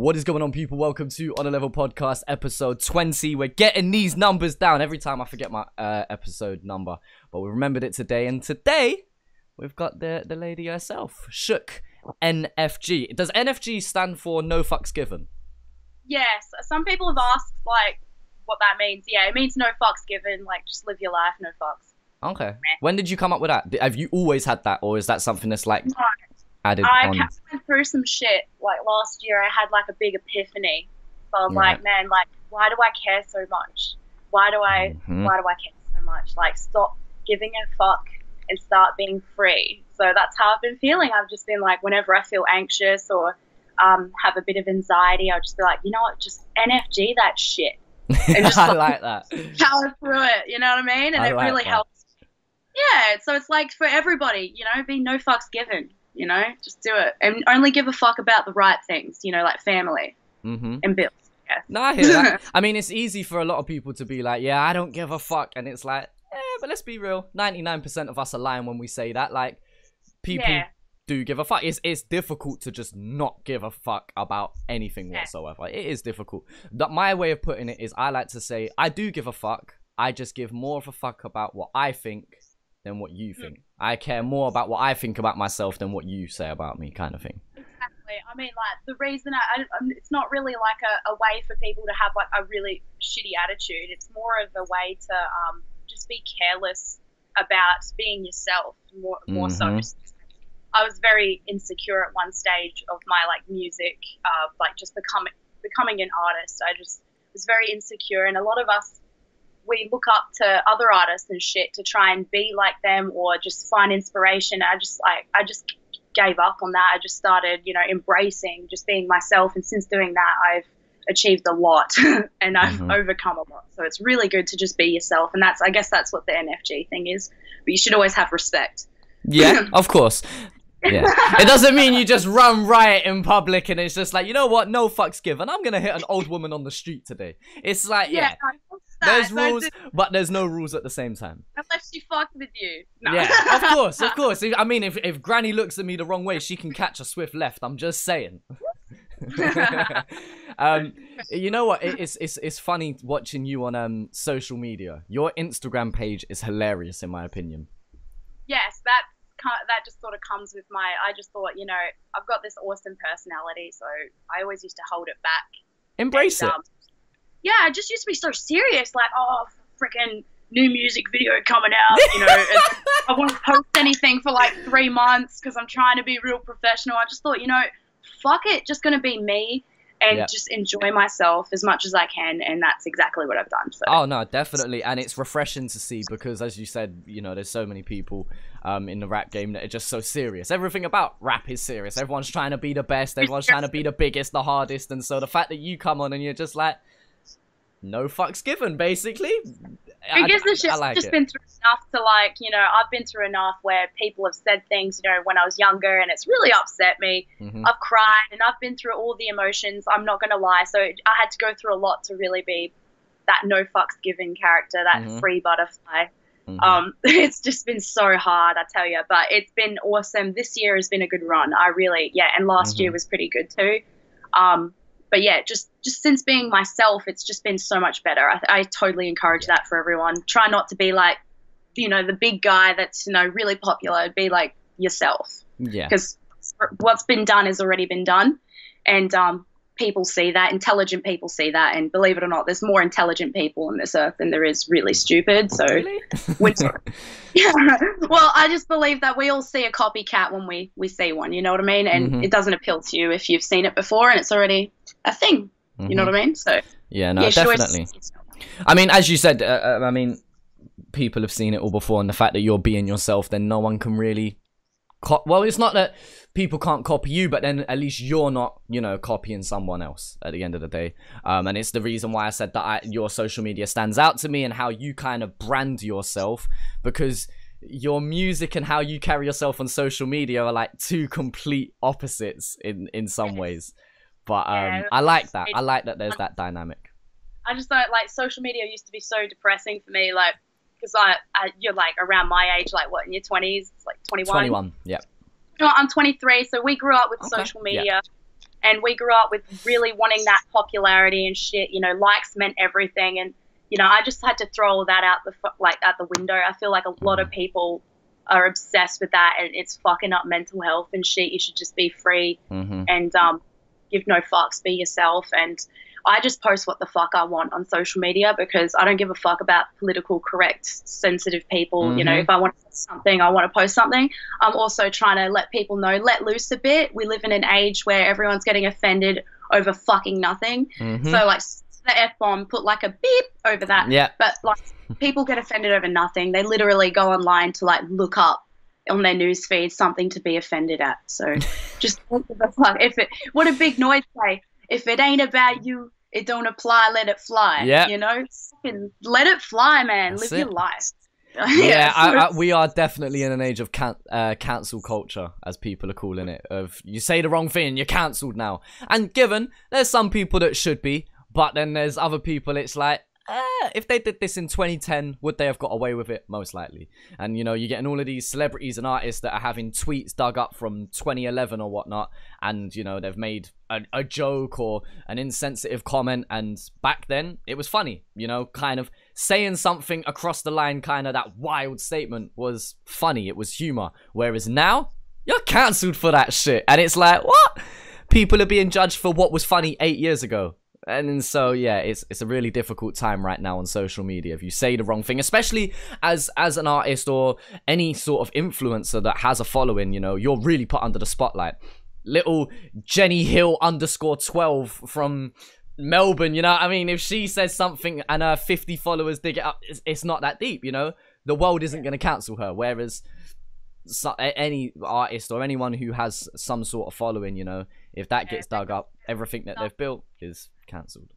What is going on, people? Welcome to On a Level Podcast, episode 20. We're getting these numbers down. Every time I forget my episode number, but we remembered it today. And today, we've got the lady herself, Shook NFG. Does NFG stand for No Fucks Given? Yes. Some people have asked, like, what that means. Yeah, it means no fucks given. Like, just live your life, no fucks. Okay. When did you come up with that? Have you always had that, or is that something that's like... No. Added I on. went through some shit, like last year I had like a big epiphany. So I was like, man, like, why do I care so much? Why do I care so much? Like, stop giving a fuck and start being free. So that's how I've been feeling. I've just been like, whenever I feel anxious or have a bit of anxiety, I'll just be like, you know what, just NFG that shit. And just I like that. Power through it, you know what I mean? And it like really that. helps. Yeah, so it's like for everybody, you know, be no fucks given. You know, just do it and only give a fuck about the right things, you know, like family and bills. Yeah. No, I hear that. I mean, it's easy for a lot of people to be like, yeah, I don't give a fuck. And it's like, but let's be real. 99% of us are lying when we say that. Like, people do give a fuck. It's difficult to just not give a fuck about anything whatsoever. It is difficult. My way of putting it is I like to say, I do give a fuck. I just give more of a fuck about what I think than what you think. I care more about what I think about myself than what you say about me, kind of thing. Exactly. I mean, like, the reason it's not really like a way for people to have like a really shitty attitude. It's more of a way to just be careless about being yourself more so. I was very insecure at one stage of my like music, like just becoming an artist. I just was very insecure, and a lot of us, we look up to other artists and shit to try and be like them or just find inspiration. I just gave up on that. I just started, you know, embracing just being myself. And since doing that, I've achieved a lot and I've overcome a lot. So it's really good to just be yourself. And I guess that's what the NFG thing is. But you should always have respect. Yeah, of course. Yeah. It doesn't mean you just run riot in public and it's just like, you know what, no fucks given. I'm going to hit an old woman on the street today. It's like, there's rules, but there's no rules at the same time. Unless she fucked with you. No. Yeah, of course. I mean, if Granny looks at me the wrong way, she can catch a swift left. I'm just saying. You know what? It's funny watching you on social media. Your Instagram page is hilarious, in my opinion. Yes, that just sort of comes with I just thought, you know, I've got this awesome personality, so I always used to hold it back. Embrace it. Yeah, I just used to be so serious, like, oh, freaking new music video coming out, you know, and I won't post anything for like 3 months because I'm trying to be real professional. I just thought, you know, fuck it, just going to be me and just enjoy myself as much as I can, and that's exactly what I've done. So. Oh, no, definitely, and it's refreshing to see because, as you said, you know, there's so many people in the rap game that are just so serious. Everything about rap is serious. Everyone's trying to be the best. Everyone's trying to be the biggest, the hardest, and so the fact that you come on and you're just like, no fucks given, basically. I guess it's just been through enough to, like, you know, I've been through enough where people have said things, you know, when I was younger, and it's really upset me. I've cried, and I've been through all the emotions. I'm not going to lie. So I had to go through a lot to really be that no fucks given character, that free butterfly. It's just been so hard, I tell you, but it's been awesome. This year has been a good run. And last year was pretty good too. But yeah, just since being myself, it's just been so much better. I totally encourage that for everyone. Try not to be like, you know, the big guy that's, you know, really popular. Be like yourself. Yeah. Because what's been done has already been done. And people see that. Intelligent people see that. And believe it or not, there's more intelligent people on this earth than there is really stupid. So, really? Well, I just believe that we all see a copycat when we see one. You know what I mean? And it doesn't appeal to you if you've seen it before and it's already a thing. You know what I mean? So yeah, no, definitely. I mean, as you said, I mean, people have seen it all before, and the fact that you're being yourself, then no one can really. Well, it's not that people can't copy you, but then at least you're not, you know, copying someone else at the end of the day. And it's the reason why I said that your social media stands out to me and how you kind of brand yourself, because your music and how you carry yourself on social media are like two complete opposites in some ways. But I like that. I like that there's that dynamic. I just thought, like, social media used to be so depressing for me, like, because you're like around my age, like what, in your 20s? It's like 21. 21, yeah. You know, I'm 23, so we grew up with social media, And we grew up with really wanting that popularity and shit. You know, likes meant everything. And, you know, I just had to throw all that out the window. I feel like a lot of people are obsessed with that, and it's fucking up mental health and shit. You should just be free and give no fucks, be yourself. And I just post what the fuck I want on social media because I don't give a fuck about political correct, sensitive people. You know, if I want to post something, I want to post something. I'm also trying to let people know, let loose a bit. We live in an age where everyone's getting offended over fucking nothing. So, like, the F-bomb, put like a beep over that. Yeah. But, like, people get offended over nothing. They literally go online to, like, look up on their news feed something to be offended at. So just what the fuck. What a big noise say. If it ain't about you, it don't apply, let it fly. Yeah. You know? Let it fly, man. Live your life. We are definitely in an age of cancel culture, as people are calling it. Of you say the wrong thing, you're cancelled now. And given, there's some people that should be, but then there's other people, it's like, if they did this in 2010, would they have got away with it? Most likely. And, you know, you're getting all of these celebrities and artists that are having tweets dug up from 2011 or whatnot. And, you know, they've made a joke or an insensitive comment. And back then, it was funny. You know, kind of saying something across the line, kind of that wild statement was funny. It was humor. Whereas now, you're cancelled for that shit. And it's like, what? People are being judged for what was funny 8 years ago. And so, yeah, it's a really difficult time right now on social media. If you say the wrong thing, especially as an artist or any sort of influencer that has a following, you know, you're really put under the spotlight. Little Jenny Hill _12 from Melbourne, you know what I mean? If she says something and her 50 followers dig it up, it's not that deep, you know? The world isn't going to cancel her. Whereas any artist or anyone who has some sort of following, you know, if that gets dug up, everything that they've built is cancelled.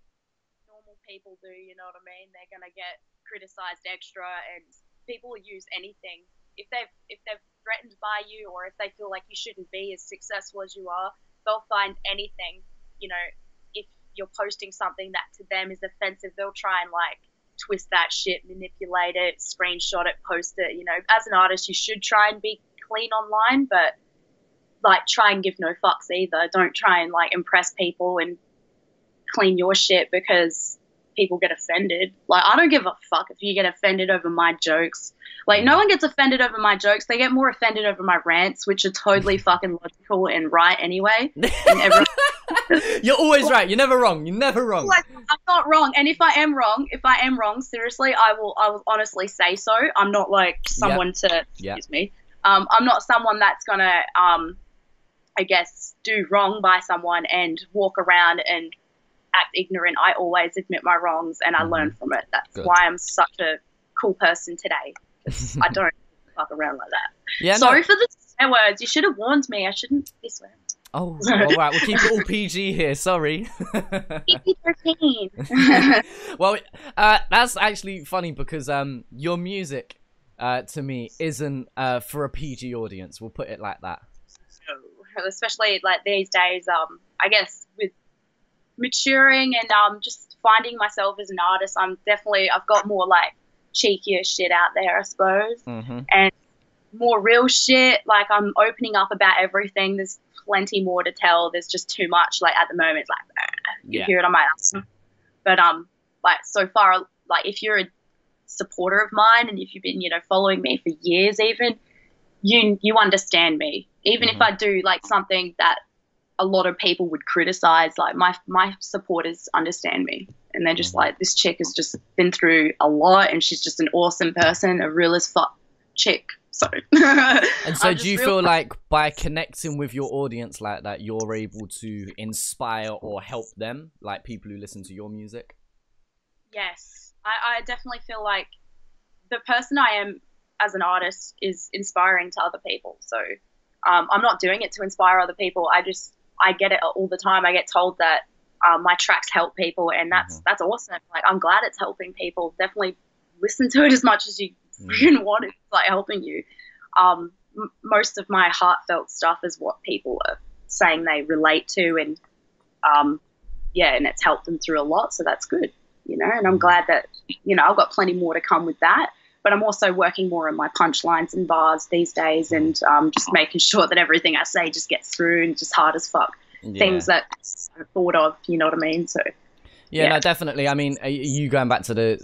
Normal people do, you know what I mean? They're gonna get criticised extra, and people use anything. If they're threatened by you, or if they feel like you shouldn't be as successful as you are, they'll find anything. You know, if you're posting something that to them is offensive, they'll try and like twist that shit, manipulate it, screenshot it, post it. You know, as an artist, you should try and be clean online, but like try and give no fucks either. Don't try and like impress people and clean your shit because people get offended. Like, I don't give a fuck if you get offended over my jokes. Like, no one gets offended over my jokes. They get more offended over my rants, which are totally fucking logical and right anyway. And everyone... You're always right. You're never wrong. You're never wrong. Like, I'm not wrong. And if I am wrong, seriously, I will honestly say so. I'm not like someone excuse me. I'm not someone that's gonna I guess do wrong by someone and walk around and act ignorant. I always admit my wrongs and I learn from it. That's why I'm such a cool person today. I don't fuck around like that. Yeah, sorry for the swear words. You should have warned me. I shouldn't be swearing. Oh, all right. We'll keep it all PG here. Sorry. PG-13. Well, that's actually funny because your music, to me, isn't for a PG audience. We'll put it like that. Especially like these days, I guess with maturing and just finding myself as an artist, I've got more like cheekier shit out there, I suppose, and more real shit. Like, I'm opening up about everything. There's plenty more to tell. There's just too much. Like, at the moment, it's like you hear it on my ass. But like, so far, like, if you're a supporter of mine and if you've been, you know, following me for years, even you understand me. Even if I do like something that a lot of people would criticize, like my supporters understand me, and they're just like, this chick has just been through a lot, and she's just an awesome person, a real as fuck chick. So, and so, do you feel like by connecting with your audience like that, you're able to inspire or help them, like people who listen to your music? Yes, I definitely feel like the person I am as an artist is inspiring to other people. So I'm not doing it to inspire other people. I get it all the time. I get told that my tracks help people, and that's awesome. Like, I'm glad it's helping people. Definitely listen to it as much as you want. It's like helping you. Most of my heartfelt stuff is what people are saying they relate to, and and it's helped them through a lot. So that's good, you know. And I'm glad that, you know, I've got plenty more to come with that. But I'm also working more on my punchlines and bars these days, and just making sure that everything I say just gets through and just hard as fuck. things that I thought of, you know what I mean? So yeah, no, definitely. I mean, you going back to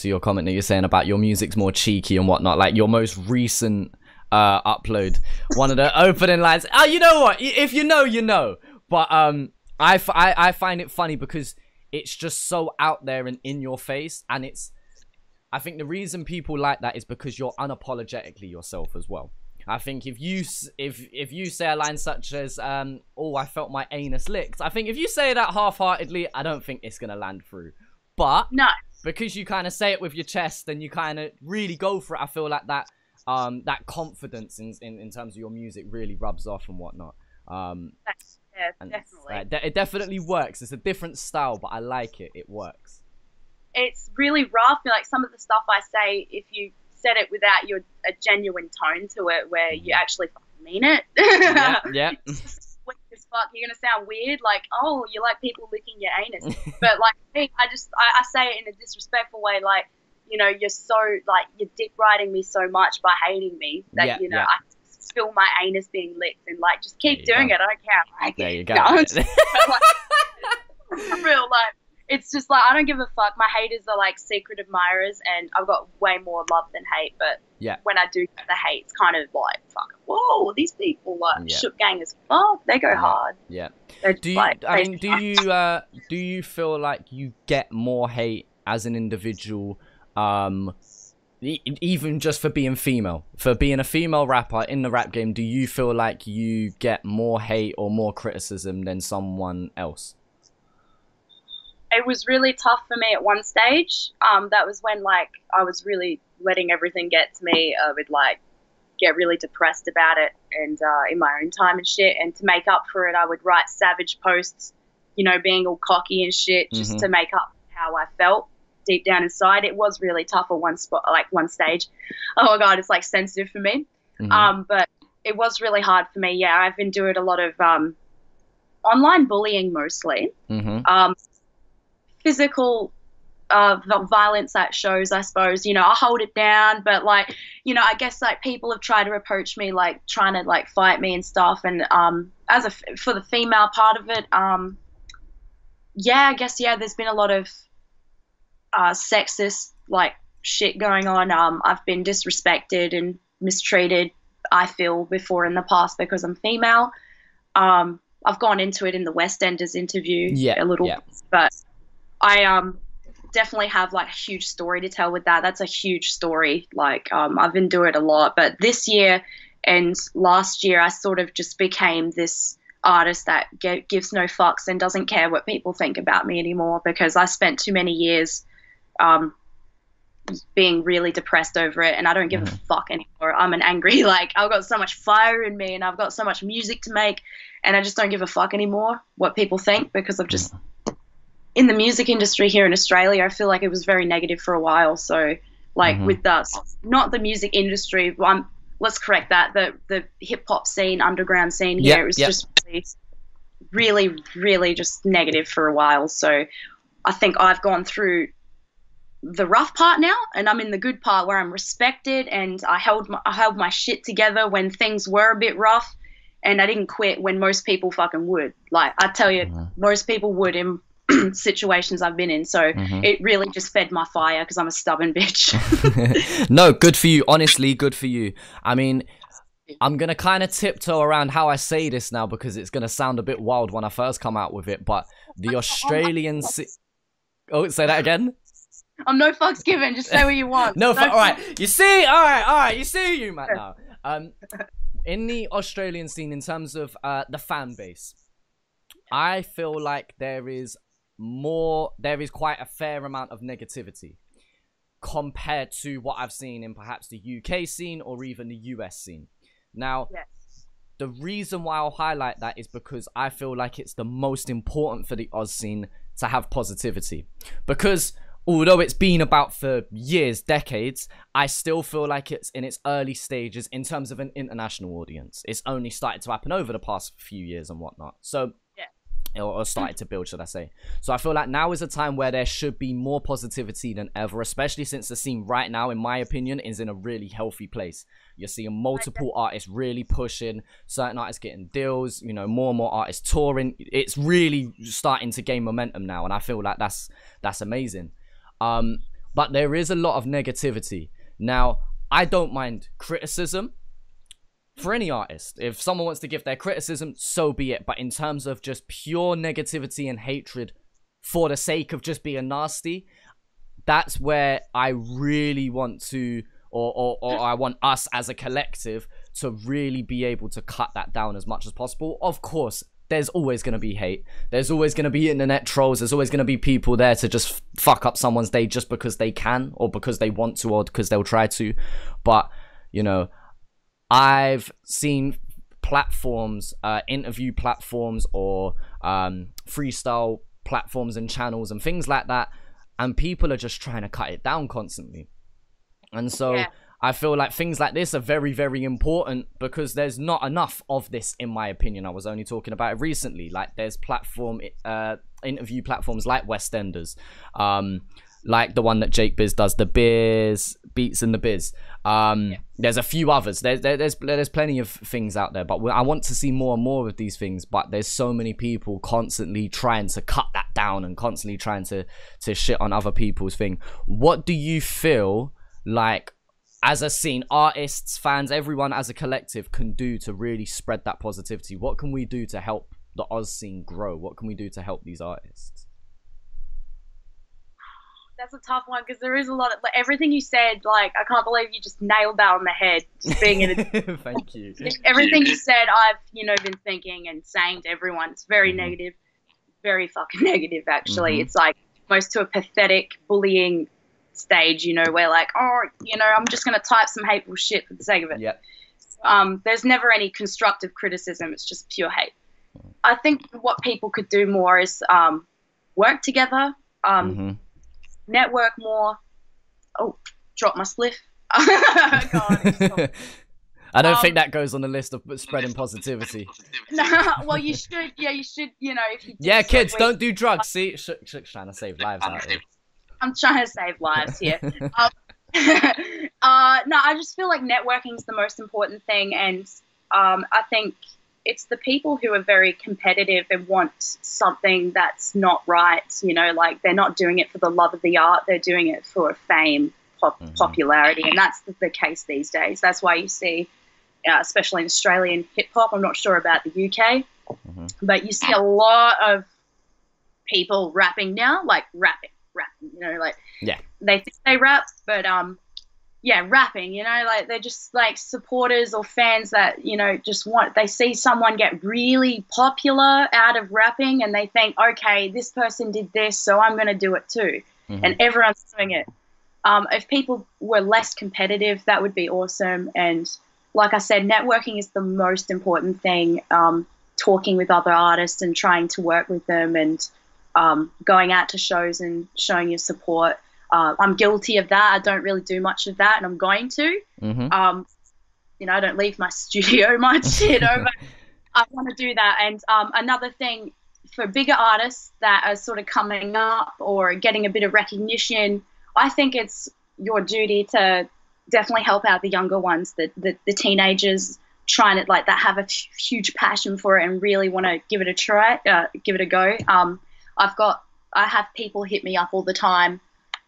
your comment that you're saying about your music's more cheeky and whatnot, like your most recent upload, one of the opening lines, oh, you know what, if you know, you know. But I find it funny because it's just so out there and in your face, and I think the reason people like that is because you're unapologetically yourself as well. I think if you say a line such as oh, I felt my anus licked, I think if you say that half-heartedly, I don't think it's gonna land through. But no, because you kind of say it with your chest and you kind of really go for it, I feel like that that confidence in terms of your music really rubs off and whatnot. Yeah, definitely. It definitely works. It's a different style, but I like it. It works. It's really rough. Like some of the stuff I say, if you said it without a genuine tone to it, where you actually fucking mean it. Yeah. It's weak as fuck. You're gonna sound weird, like, oh, you like people licking your anus, but like me, I say it in a disrespectful way, like, you know, you're so like you're dick riding me so much by hating me that I feel my anus being licked, and like just keep doing it. I don't care. I like there it. You go. For real, like. It's just like, I don't give a fuck. My haters are like secret admirers, and I've got way more love than hate. But when I do get the hate, it's kind of like, fuck, whoa, these people like Shook Gang as fuck. They go hard. Yeah. Do you feel like you get more hate as an individual, even just for being female, for being a female rapper in the rap game? Do you feel like you get more hate or more criticism than someone else? It was really tough for me at one stage. That was when like I was really letting everything get to me. I would like get really depressed about it, and in my own time and shit. And to make up for it, I would write savage posts, you know, being all cocky and shit, just to make up how I felt deep down inside. It was really tough at one stage. Oh my god, it's like sensitive for me. But it was really hard for me. Yeah, I've endured a lot of online bullying mostly. Physical violence at shows, I suppose. You know, I hold it down, but like, you know, I guess like people have tried to approach me, like trying to like fight me and stuff. And for the female part of it, I guess there's been a lot of sexist like shit going on. I've been disrespected and mistreated, I feel, before in the past because I'm female. I've gone into it in the West Enders interview a little bit, but I definitely have like a huge story to tell with that. That's a huge story. Like I've endured a lot, but this year and last year I sort of just became this artist that gives no fucks and doesn't care what people think about me anymore, because I spent too many years being really depressed over it, and I don't give a fuck anymore. I'm an angry, like, I've got so much fire in me and I've got so much music to make, and I just don't give a fuck anymore what people think, because I've just in the music industry here in Australia, I feel like it was very negative for a while. So like with not the music industry, let's correct that, the hip hop scene, underground scene here, it was just really, really just negative for a while. So I think I've gone through the rough part now, and I'm in the good part where I'm respected, and I held my shit together when things were a bit rough, and I didn't quit when most people fucking would. Like I tell you, most people would in situations I've been in. So it really just fed my fire, because I'm a stubborn bitch. No, good for you. Honestly, good for you. I mean, I'm going to kind of tiptoe around how I say this now, because it's going to sound a bit wild when I first come out with it, but the Australian... Oh, say that again? I'm no fucks given. Just say what you want. All right. You see? All right. You see you, man, now. In the Australian scene, in terms of the fan base, I feel like there is quite a fair amount of negativity compared to what I've seen in perhaps the UK scene or even the US scene. Now, the reason why I'll highlight that is because I feel like it's the most important for the Oz scene to have positivity. Because although it's been about for years, decades, I still feel like it's in its early stages in terms of an international audience. It's only started to happen over the past few years and whatnot. So or started to build, should I say. So I feel like now is a time where there should be more positivity than ever, especially since the scene right now, in my opinion, is in a really healthy place. You're seeing multiple artists really pushing, certain artists getting deals, you know, more and more artists touring. It's really starting to gain momentum now, and I feel like that's amazing. But there is a lot of negativity. Now, I don't mind criticism for any artist. If someone wants to give their criticism, so be it. But in terms of just pure negativity and hatred for the sake of just being nasty, that's where I really want to, or I want us as a collective to really be able to cut that down as much as possible. Of course, there's always going to be hate. There's always going to be internet trolls. There's always going to be people there to just fuck up someone's day just because they can, or because they want to, or because they'll try to. But, you know, I've seen platforms, interview platforms, or freestyle platforms and channels and things like that, and people are just trying to cut it down constantly. And so I feel like things like this are very, very important, because there's not enough of this, in my opinion. I was only talking about it recently. Like, there's interview platforms like Westenders, like the one that Jake Biz does, the Beats and the Biz. There's a few others. There's plenty of things out there, but I want to see more and more of these things. But there's so many people constantly trying to cut that down and constantly trying to shit on other people's thing. What do you feel like, as a scene, artists, fans, everyone as a collective can do to really spread that positivity? What can we do to help the Oz scene grow? What can we do to help these artists? That's a tough one, because there is a lot of, like, everything you said, like, I can't believe you just nailed that on the head, just being in a Thank you. Everything you said, I've, you know, been thinking and saying to everyone. It's very negative, very fucking negative, actually. It's like almost to a pathetic bullying stage, you know, where, like, oh, you know, I'm just going to type some hateful shit for the sake of it. There's never any constructive criticism. It's just pure hate. I think what people could do more is work together, network more. Oh, drop my spliff. God, I don't think that goes on the list of spreading positivity. No, well, you should. Yeah, you should. You know, if you kids, don't do drugs. See, Shook's trying to save lives out here. I'm trying to save lives here. No, I just feel like networking is the most important thing, and I think it's the people who are very competitive and want something that's not right. You know, like, they're not doing it for the love of the art. They're doing it for fame, popularity, and that's the case these days. That's why you see, especially in Australian hip-hop, I'm not sure about the UK, but you see a lot of people rapping now, like rapping, you know, like, they think they rap, but rapping, you know, like, they're just like supporters or fans that, you know, just they see someone get really popular out of rapping, and they think, okay, this person did this, so I'm going to do it too. And everyone's doing it. If people were less competitive, that would be awesome. And like I said, networking is the most important thing. Talking with other artists and trying to work with them, and going out to shows and showing your support. I'm guilty of that. I don't really do much of that, and I'm going to. You know, I don't leave my studio much, you know, but I want to do that. And another thing for bigger artists that are sort of coming up or getting a bit of recognition, I think it's your duty to definitely help out the younger ones, the teenagers trying to, like, that have a huge passion for it and really want to give it a try, give it a go. I have people hit me up all the time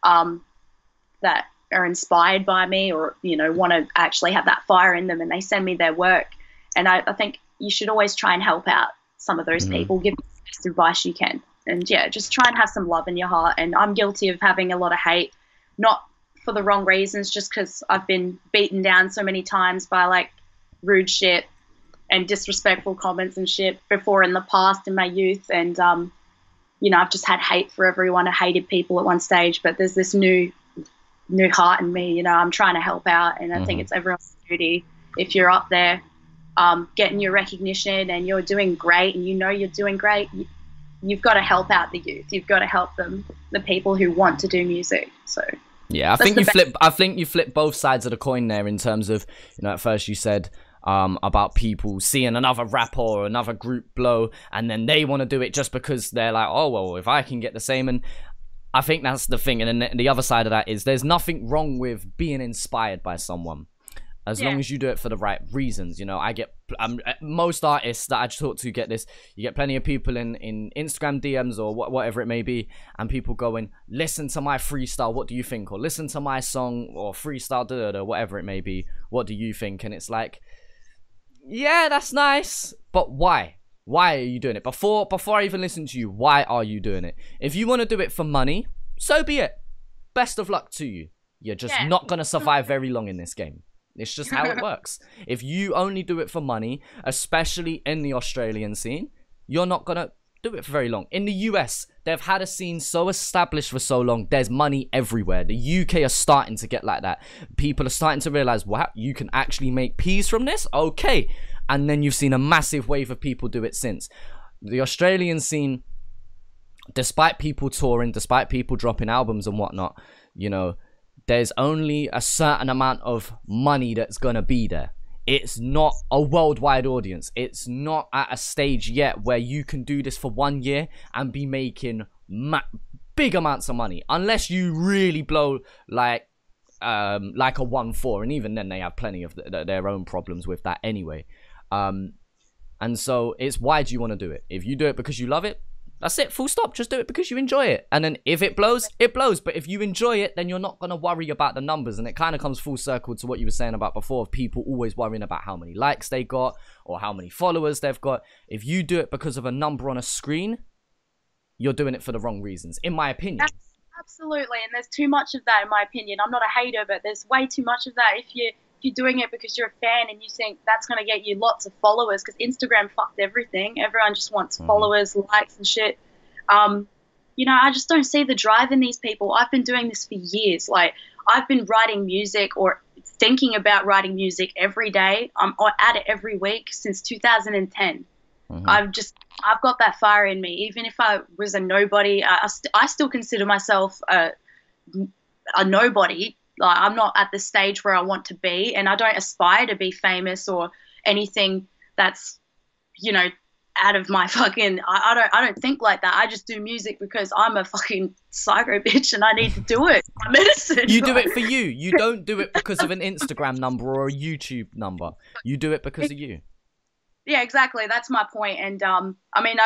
that are inspired by me, or, you know, want to actually have that fire in them, and they send me their work. And I think you should always try and help out some of those people, give them the best advice you can. And just try and have some love in your heart. And I'm guilty of having a lot of hate, not for the wrong reasons, just because I've been beaten down so many times by, like, rude shit and disrespectful comments and shit before in the past in my youth. And, you know, I've just had hate for everyone. I hated people at one stage, but there's this new heart in me. You know, I'm trying to help out, and I think it's everyone's duty. If you're up there getting your recognition and you're doing great, and you know you're doing great, you've got to help out the youth. You've got to help them, the people who want to do music. So yeah, I think you flip both sides of the coin there, in terms of, you know, at first you said about people seeing another rapper or another group blow, and then they want to do it just because they're like, oh, well, if I can get the same. And I think that's the thing. And then the other side of that is there's nothing wrong with being inspired by someone, as long as you do it for the right reasons. You know, I get most artists that I talk to get this. You get plenty of people in Instagram DMs or whatever it may be, and people going, listen to my freestyle, what do you think? Or listen to my song or freestyle, whatever it may be, what do you think? And it's like, yeah, that's nice, but why? Why are you doing it? Before I even listen to you, why are you doing it? If you want to do it for money, so be it. Best of luck to you. You're just not going to survive very long in this game. It's just how it works. If you only do it for money, especially in the Australian scene, you're not going to do it for very long. In the US, they've had a scene so established for so long. There's money everywhere. The UK are starting to get like that. People are starting to realize, wow, you can actually make peas from this? Okay. And then you've seen a massive wave of people do it since. The Australian scene, despite people touring, despite people dropping albums and whatnot, you know, there's only a certain amount of money that's going to be there. It's not a worldwide audience. It's not at a stage yet where you can do this for 1 year and be making big amounts of money. Unless you really blow like a 1-4. And even then they have plenty of their own problems with that anyway. And so it's, why do you want to do it? If you do it because you love it, that's it, full stop. Just do it because you enjoy it. And then if it blows, it blows. But if you enjoy it, then you're not going to worry about the numbers. And it kind of comes full circle to what you were saying about before, of people always worrying about how many likes they got or how many followers they've got. If you do it because of a number on a screen, you're doing it for the wrong reasons, in my opinion. Absolutely. And there's too much of that, in my opinion. I'm not a hater, but there's way too much of that. If you're doing it because you're a fan and you think that's going to get you lots of followers, because Instagram fucked everything. Everyone just wants followers, likes and shit. You know, I just don't see the drive in these people. I've been doing this for years. Like, I've been writing music or thinking about writing music every day. I'm at it every week since 2010. I've got that fire in me. Even if I was a nobody, I still consider myself a nobody. Like, I'm not at the stage where I want to be, and I don't aspire to be famous or anything that's, you know, out of my fucking, I don't think like that. I just do music because I'm a fucking psycho bitch and I need to do it. My medicine. You do it for you. You don't do it because of an Instagram number or a YouTube number. You do it because of you. Yeah, exactly. That's my point. And I mean,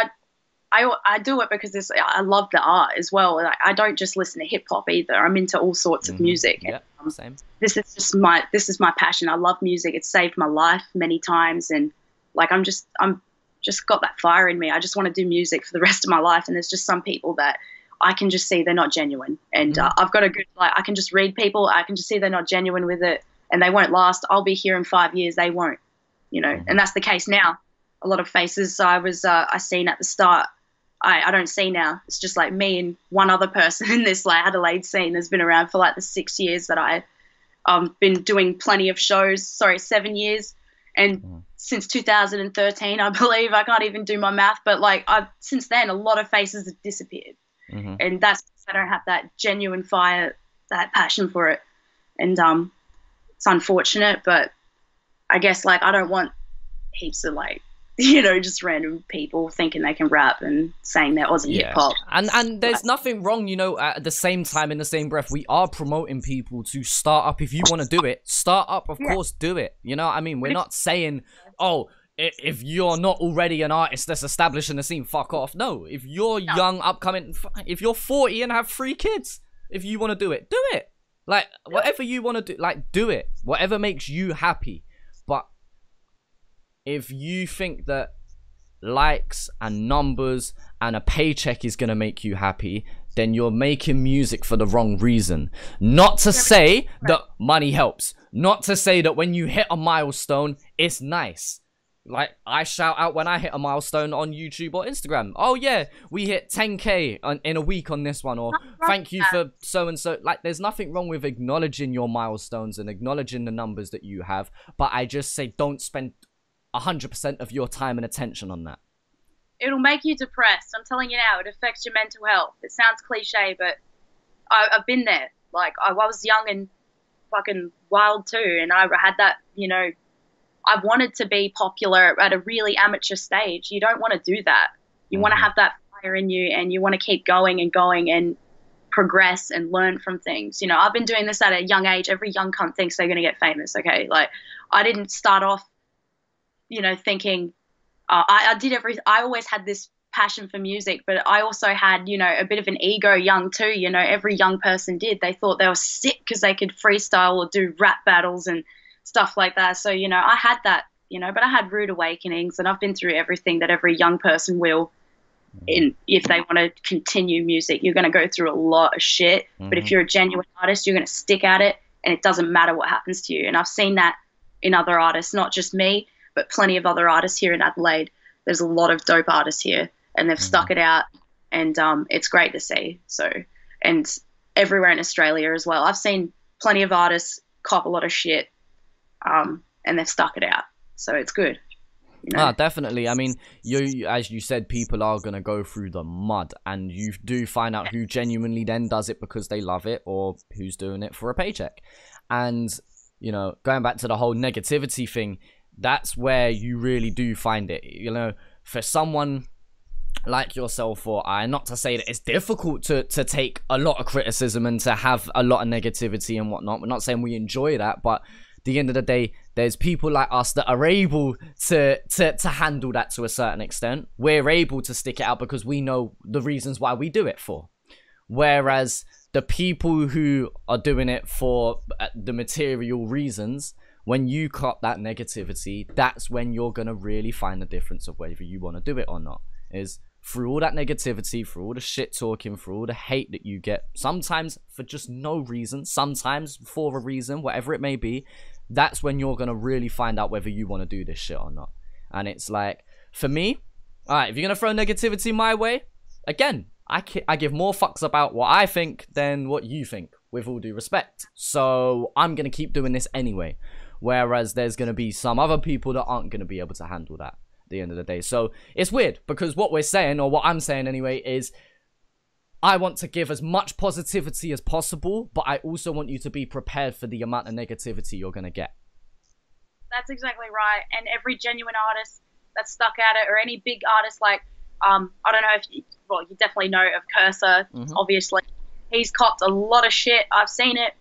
I do it because I love the art as well. I don't just listen to hip hop either. I'm into all sorts of music. Yeah, same. This is my passion. I love music. It's saved my life many times, and like I'm just got that fire in me. I just want to do music for the rest of my life. And there's just some people that I can just see they're not genuine. And I've got a good, like, I can just read people. I can just see they're not genuine with it, and they won't last. I'll be here in 5 years. They won't, you know, and that's the case now. A lot of faces I seen at the start, I don't see now. It's just like me and one other person in this like Adelaide scene that's been around for like the 6 years that I've been doing plenty of shows. Sorry, 7 years. And since 2013, I believe, I can't even do my math, but like since then, a lot of faces have disappeared. And that's, I don't have that genuine fire, that passion for it. And it's unfortunate, but I guess like I don't want heaps of like, you know, just random people thinking they can rap and saying they're Aussie hip hop. And there's nothing wrong, you know, at the same time, in the same breath, we are promoting people to start up. If you want to do it, start up, of course, do it. You know what I mean? We're not saying, oh, if you're not already an artist that's established in the scene, fuck off. No, if you're young, upcoming, if you're 40 and have 3 kids, if you want to do it, do it. Like, whatever you want to do, like, do it. Whatever makes you happy. But if you think that likes and numbers and a paycheck is going to make you happy, then you're making music for the wrong reason. Not to say that money helps. Not to say that when you hit a milestone, it's nice. Like, I shout out when I hit a milestone on YouTube or Instagram. Oh, yeah, we hit 10K in a week on this one. Or thank you for so-and-so. Like, there's nothing wrong with acknowledging your milestones and acknowledging the numbers that you have. But I just say don't spend 100% of your time and attention on that. It'll make you depressed. I'm telling you now, it affects your mental health. It sounds cliche, but I've been there. Like, I was young and fucking wild too, and I had that, you know, I wanted to be popular at a really amateur stage. You don't want to do that. You want to have that fire in you, and you want to keep going and progress and learn from things. You know, I've been doing this at a young age. Every young cunt thinks they're going to get famous, okay? Like, I didn't start off, you know, thinking I always had this passion for music, but I also had, you know, a bit of an ego young too. You know, every young person did. They thought they were sick because they could freestyle or do rap battles and stuff like that. So, you know, I had that, you know, but I had rude awakenings, and I've been through everything that every young person will. If they want to continue music, you're going to go through a lot of shit. But if you're a genuine artist, you're going to stick at it, and it doesn't matter what happens to you. And I've seen that in other artists, not just me, but plenty of other artists here in Adelaide. There's a lot of dope artists here, and they've stuck it out, and it's great to see. So, and everywhere in Australia as well. I've seen plenty of artists cop a lot of shit, and they've stuck it out. So it's good. You know? Definitely. I mean, you, as you said, people are going to go through the mud, and you do find out who genuinely then does it because they love it, or who's doing it for a paycheck. And, you know, going back to the whole negativity thing, that's where you really do find it. You know, for someone like yourself or I, not to say that it's difficult to take a lot of criticism and to have a lot of negativity and whatnot. We're not saying we enjoy that, but at the end of the day, there's people like us that are able to handle that to a certain extent. We're able to stick it out because we know the reasons why we do it for. Whereas the people who are doing it for the material reasons, when you cop that negativity, that's when you're going to really find the difference of whether you want to do it or not. Is through all that negativity, through all the shit talking, through all the hate that you get, sometimes for just no reason, sometimes for a reason, whatever it may be, that's when you're going to really find out whether you want to do this shit or not. And it's like, for me, alright, if you're going to throw negativity my way, again, I give more fucks about what I think than what you think, with all due respect. So I'm going to keep doing this anyway. Whereas there's going to be some other people that aren't going to be able to handle that at the end of the day. So it's weird, because what we're saying, or what I'm saying anyway, is I want to give as much positivity as possible, but I also want you to be prepared for the amount of negativity you're going to get. That's exactly right. And every genuine artist that's stuck at it, or any big artist like, I don't know if you, well, you definitely know of Cursor, obviously. He's copped a lot of shit. I've seen it.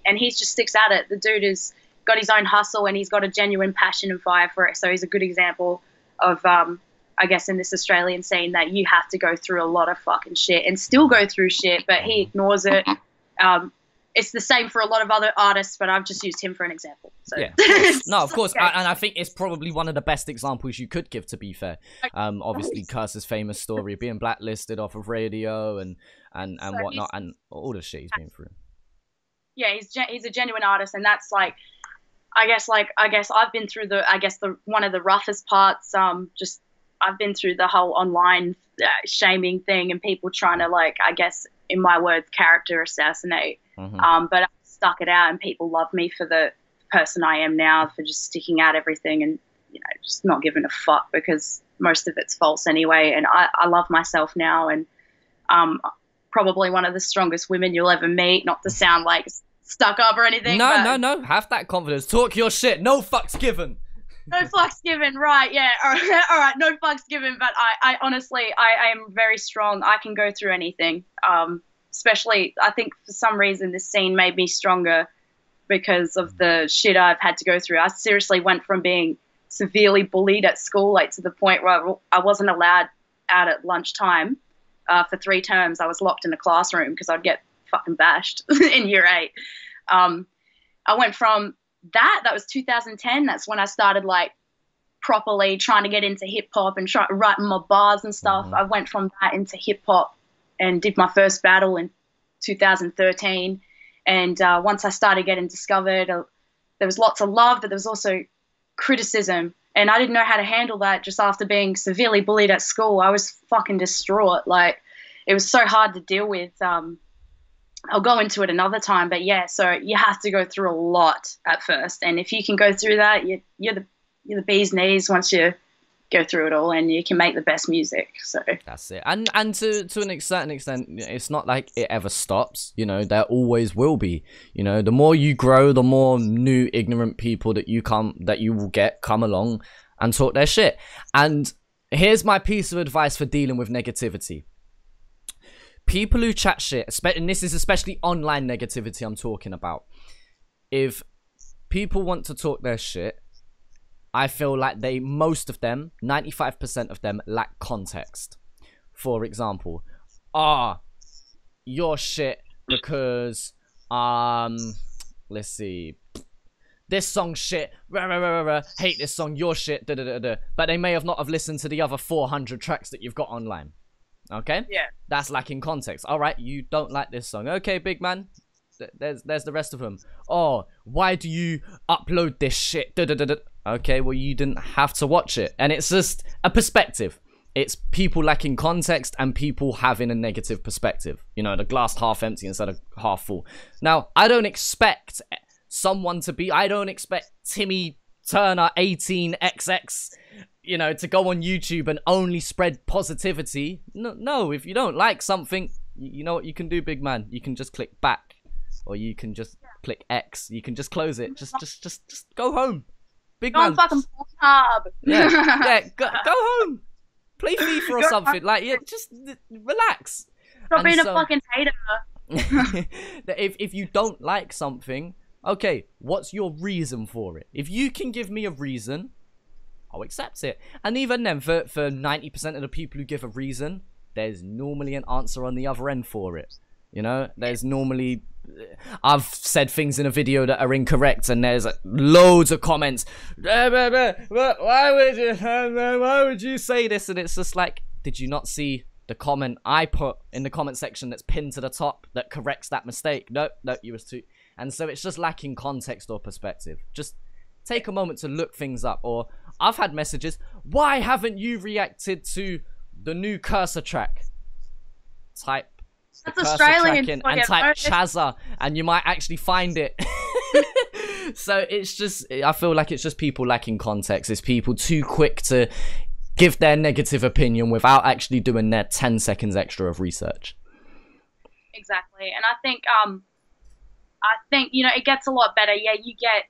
And he just sticks at it. The dude has got his own hustle, and he's got a genuine passion and fire for it. So he's a good example of, I guess, in this Australian scene, that you have to go through a lot of fucking shit and still go through shit, but he ignores it. It's the same for a lot of other artists, but I've just used him for an example. So. Yeah. No, of course. Okay. And I think it's probably one of the best examples you could give, to be fair. Obviously, Curse's famous story of being blacklisted off of radio and so whatnot, and all the shit he's been through. Yeah, he's a genuine artist, and that's like I guess I've been through the one of the roughest parts. I've been through the whole online shaming thing, and people trying to, like, I guess in my words, character assassinate. But I stuck it out, and people love me for the person I am now, for just sticking out everything and, you know, just not giving a fuck, because most of it's false anyway. And I love myself now, and probably one of the strongest women you'll ever meet. Not to sound like stuck up or anything. No. Have that confidence. Talk your shit. No fucks given. No fucks given. Right. Yeah. All right. No fucks given. But I honestly, I am very strong. I can go through anything. Especially, I think for some reason this scene made me stronger because of the shit I've had to go through. I seriously went from being severely bullied at school, like to the point where I wasn't allowed out at lunchtime. For 3 terms, I was locked in a classroom because I'd get fucking bashed in year 8. I went from that was 2010. That's when I started, like, properly trying to get into hip hop and writing my bars and stuff. I went from that into hip hop and did my first battle in 2013. And once I started getting discovered, there was lots of love, but there was also criticism. And I didn't know how to handle that. Just after being severely bullied at school, I was fucking distraught. Like, it was so hard to deal with. I'll go into it another time, but yeah, so you have to go through a lot at first. And if you can go through that, you're the bee's knees once you go through it all, and you can make the best music. So that's it. And to an certain extent, it's not like it ever stops. You know, there always will be. You know, the more you grow, the more new ignorant people that you will get come along and talk their shit. And here's my piece of advice for dealing with negativity. People who chat shit, and this is especially online negativity I'm talking about. If people want to talk their shit, I feel like most of them, 95% of them, lack context. For example, you're shit because, let's see, this song's shit, hate this song, you're shit, but they may have not have listened to the other 400 tracks that you've got online. Okay? Yeah. That's lacking context. All right, you don't like this song. Okay, big man. There's the rest of them. Oh, why do you upload this shit? Okay, well, you didn't have to watch it. And it's just a perspective. It's people lacking context and people having a negative perspective. You know, the glass half empty instead of half full. Now, I don't expect Timmy Turner 18XX, you know, to go on YouTube and only spread positivity. No, if you don't like something, you know what you can do, big man? You can just click back. Or you can just click X. You can just close it. Just go home. Big man. Go on fucking Pornhub. Yeah, go home. Play FIFA or something. Like, yeah, just relax. Stop being a fucking hater. if you don't like something, okay, what's your reason for it? If you can give me a reason, I'll accept it. And even then, for 90% of the people who give a reason, there's normally an answer on the other end for it. You know, there's normally... I've said things in a video that are incorrect, and there's loads of comments. Why would you say this? And it's just like, did you not see the comment I put in the comment section that's pinned to the top that corrects that mistake? Nope, you was too. And so it's just lacking context or perspective. Just take a moment to look things up. Or I've had messages, why haven't you reacted to the new Cursor track? Type that's Australian and type Chazza, and you might actually find it. So it's just, I feel like it's just people lacking context. It's people too quick to give their negative opinion without actually doing their 10 seconds extra of research. Exactly. And I think you know, it gets a lot better. Yeah, you get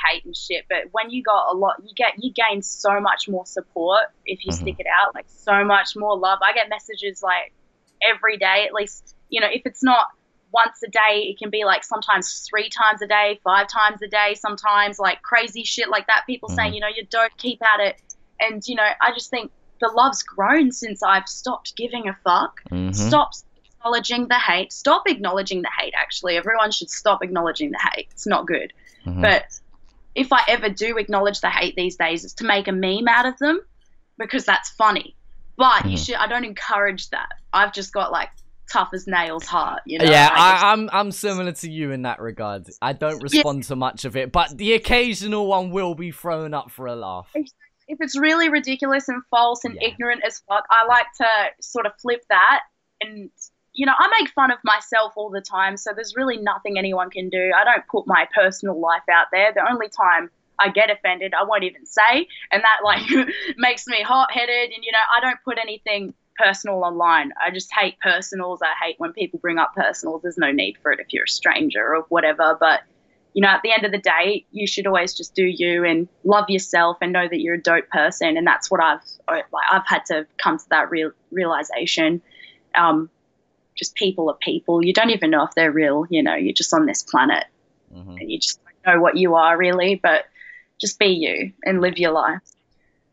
hate and shit, but when you got a lot, you gain so much more support if you stick it out, like so much more love. I get messages like every day, at least, you know, if it's not once a day, it can be like sometimes 3 times a day, 5 times a day, sometimes like crazy shit like that. People saying, you know, you don't keep at it. And, you know, I just think the love's grown since I've stopped giving a fuck. Stop acknowledging the hate. Stop acknowledging the hate, actually. Everyone should stop acknowledging the hate. It's not good. But if I ever do acknowledge the hate these days, it's to make a meme out of them because that's funny. But I don't encourage that. I've just got like tough as nails heart, you know. Yeah, I'm similar to you in that regard. I don't respond to much of it, but the occasional one will be thrown up for a laugh. If it's really ridiculous and false and ignorant as fuck, I like to sort of flip that. And, you know, I make fun of myself all the time, so there's really nothing anyone can do. I don't put my personal life out there. The only time I get offended, I won't even say, and that like makes me hot-headed. And, you know, I don't put anything personal online. I just hate personals. I hate when people bring up personals. There's no need for it if you're a stranger or whatever. But, you know, at the end of the day, you should always just do you and love yourself and know that you're a dope person. And that's what I've had to come to that realization. Just people are people. You don't even know if they're real. You know, you're just on this planet and you just don't know what you are really. But just be you and live your life.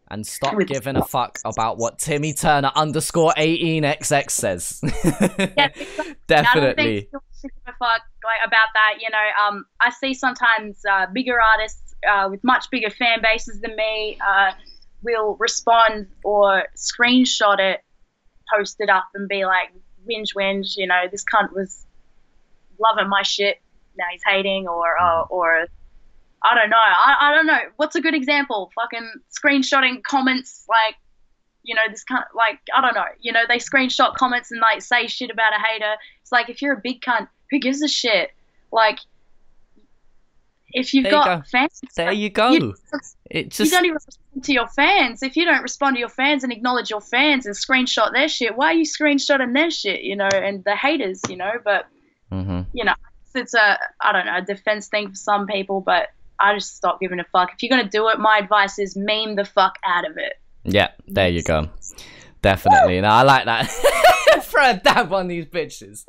And stop giving a fuck about what Timmy Turner _18XX says. Yeah, definitely. I don't think a fuck about that. You know, I see sometimes bigger artists with much bigger fan bases than me will respond or screenshot it, post it up, and be like, whinge, you know, this cunt was loving my shit, now he's hating, or I don't know. I don't know. What's a good example? Fucking screenshotting comments, like, you know, this cunt, like, I don't know. You know, they screenshot comments and, like, say shit about a hater. It's like, if you're a big cunt, who gives a shit? Like, if you've got fans, there you go. You don't even respond to your fans. If you don't respond to your fans and acknowledge your fans and screenshot their shit, why are you screenshotting their shit? You know, and the haters, you know. But you know, it's a defense thing for some people, but I just stop giving a fuck. If you're gonna do it, my advice is meme the fuck out of it. Yeah, there you go. Definitely. No, I like that. Throw a dab on these bitches.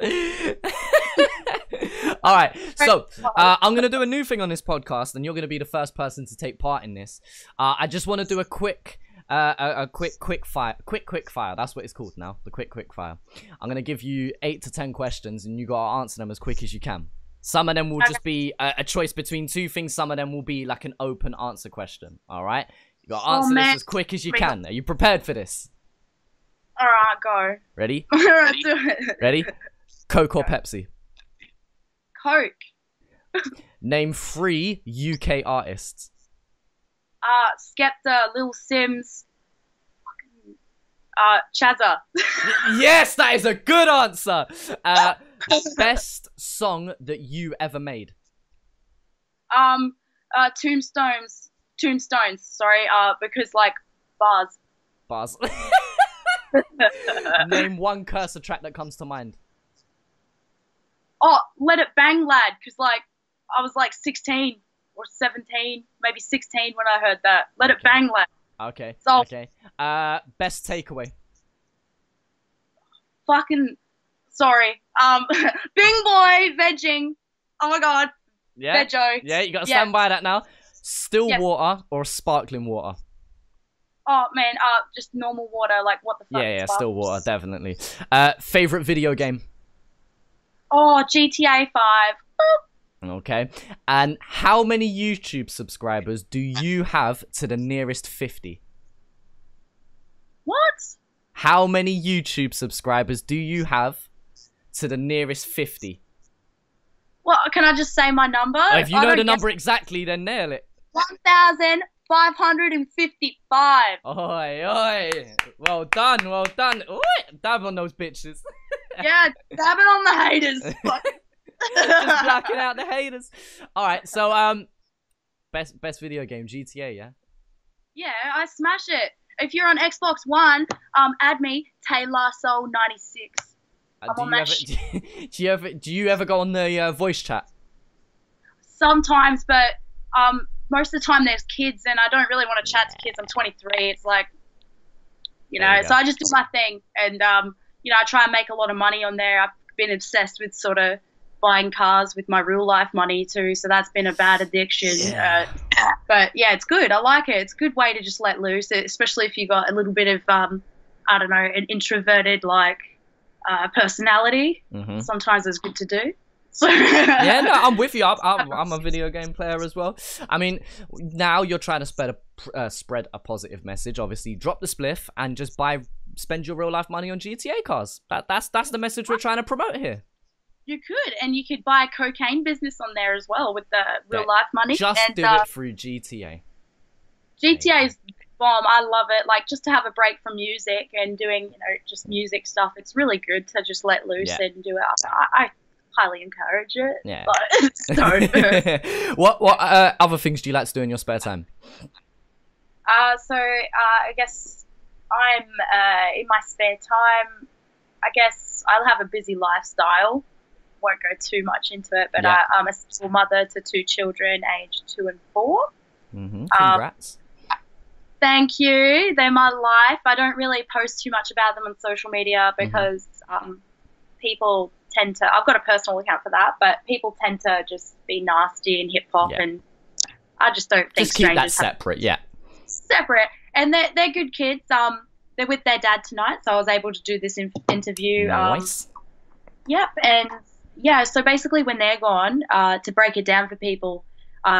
All right, so I'm gonna do a new thing on this podcast, and you're gonna be the first person to take part in this. I just want to do a quick fire. That's what it's called now. The quick fire. I'm gonna give you 8 to 10 questions, and you gotta answer them as quick as you can. Some of them will just be a choice between 2 things. Some of them will be like an open answer question. All right, you gotta answer this as quick as you can. Are you prepared for this? All right, go. Ready? Do it. Ready? Coke or Pepsi? Coke. Name 3 UK artists. Skepta, Lil Sims, Chazza. Yes, that is a good answer. Best song that you ever made. Tombstones. Sorry. Because like bars. Name 1 cursor track that comes to mind. Oh, Let It Bang Lad, because like I was like 16 or 17, maybe 16 when I heard that. Let It Bang Lad. Okay. So, okay. Best takeaway. Fucking sorry. Bing boy vegging. Oh my god. Yeah. Veggo. Yeah, you gotta stand by that now. Still water or sparkling water? Oh man, just normal water. Like what the fuck? Yeah, still water, definitely. Favorite video game? Oh, GTA 5. Okay. And how many YouTube subscribers do you have to the nearest 50? What? How many YouTube subscribers do you have to the nearest 50? Well, can I just say my number? If you know the number exactly, then nail it. 1,555. Oi. Well done, well done. Oi, dab on those bitches. Yeah, dab it on the haters. Just blocking out the haters. Alright, so best video game, GTA, yeah? Yeah, I smash it. If you're on Xbox One, add me, Taylor Soul 96. Do you ever go on the voice chat? Sometimes, but most of the time there's kids, and I don't really want to chat to kids. I'm 23. It's like, you know, so I just do my thing, and you know, I try and make a lot of money on there. I've been obsessed with sort of buying cars with my real life money too, so that's been a bad addiction. But yeah, it's good. I like it. It's a good way to just let loose, especially if you got a little bit of I don't know, an introverted like personality. Sometimes it's good to do. Yeah, no, I'm with you. I'm a video game player as well. I mean, now you're trying to spread a positive message. Obviously, drop the spliff and just spend your real life money on GTA cars. That's the message we're trying to promote here. You could, and you could buy a cocaine business on there as well with the real life money. Just do it through GTA. GTA is bomb. I love it. Like, just to have a break from music and doing, you know, just music stuff. It's really good to just let loose and do it. I highly encourage it. Yeah. But, what other things do you like to do in your spare time? So I guess I'm in my spare time. I guess I'll have a busy lifestyle. Won't go too much into it, but I'm a single mother to 2 children, aged 2 and 4. Congrats. Thank you. They're my life. I don't really post too much about them on social media because people tend to. I've got a personal account for that, but people tend to just be nasty and hip hop, and I just don't think. Just keep that separate, separate, and they're good kids. They're with their dad tonight, so I was able to do this interview. Nice. Yep, and yeah, so basically when they're gone, to break it down for people,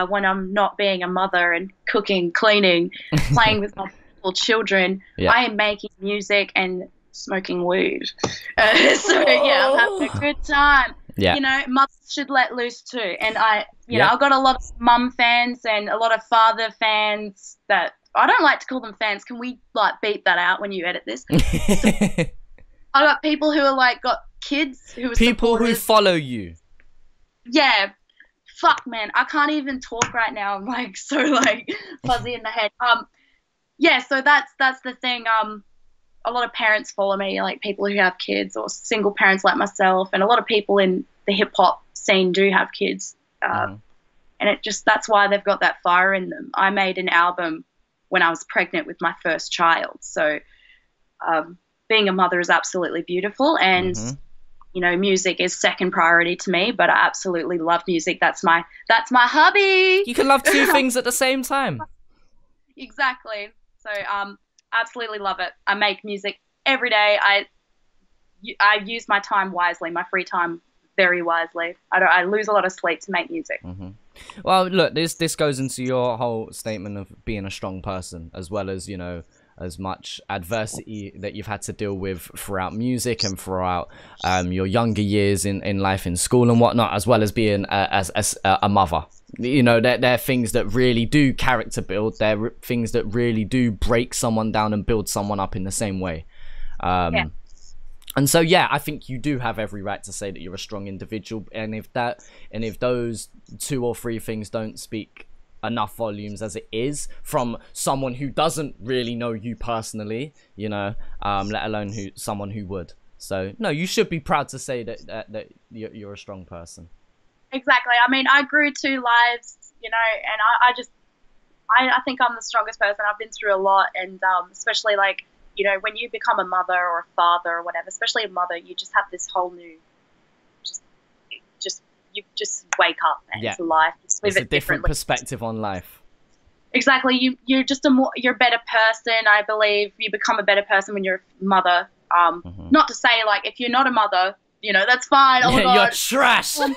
when I'm not being a mother and cooking, cleaning, playing with my little children, I am making music and smoking weed. So yeah, I'm having a good time. Yeah. You know, mothers should let loose too. And you know, I've got a lot of mum fans and a lot of father fans that I don't like to call them fans. Can we like beep that out when you edit this? I got people who are like got kids who are people supporters. who follow you. Yeah, fuck, man, I can't even talk right now. I'm like so like fuzzy in the head. Yeah, so that's the thing. A lot of parents follow me, like people who have kids or single parents like myself, and a lot of people in the hip hop scene do have kids. And that's why they've got that fire in them. I made an album when I was pregnant with my first child. So being a mother is absolutely beautiful, and you know, music is second priority to me, but I absolutely love music. That's my hobby. You can love two things at the same time. Exactly. So absolutely love it. I make music every day. I use my time wisely, my free time very wisely. I lose a lot of sleep to make music. Well, look, this goes into your whole statement of being a strong person, as well as, you know, as much adversity that you've had to deal with throughout music and throughout your younger years in life, in school and whatnot, as well as being a mother. You know, they're things that really do character build. They're things that really do break someone down and build someone up in the same way. And so, yeah, I think you do have every right to say that you're a strong individual. And if those 2 or 3 things don't speak enough volumes as it is from someone who doesn't really know you personally, you know, let alone someone who would. So, no, you should be proud to say that you're a strong person. Exactly. I mean, I grew 2 lives, you know, and I think I'm the strongest person. I've been through a lot, and especially like, you know, when you become a mother or a father or whatever, especially a mother, you just have this whole new, you just wake up, man, to life. Just live it's a different perspective on life. Exactly. You're just you're a better person. I believe you become a better person when you're a mother. Not to say like if you're not a mother, you know, that's fine. Oh my God. You're trash. You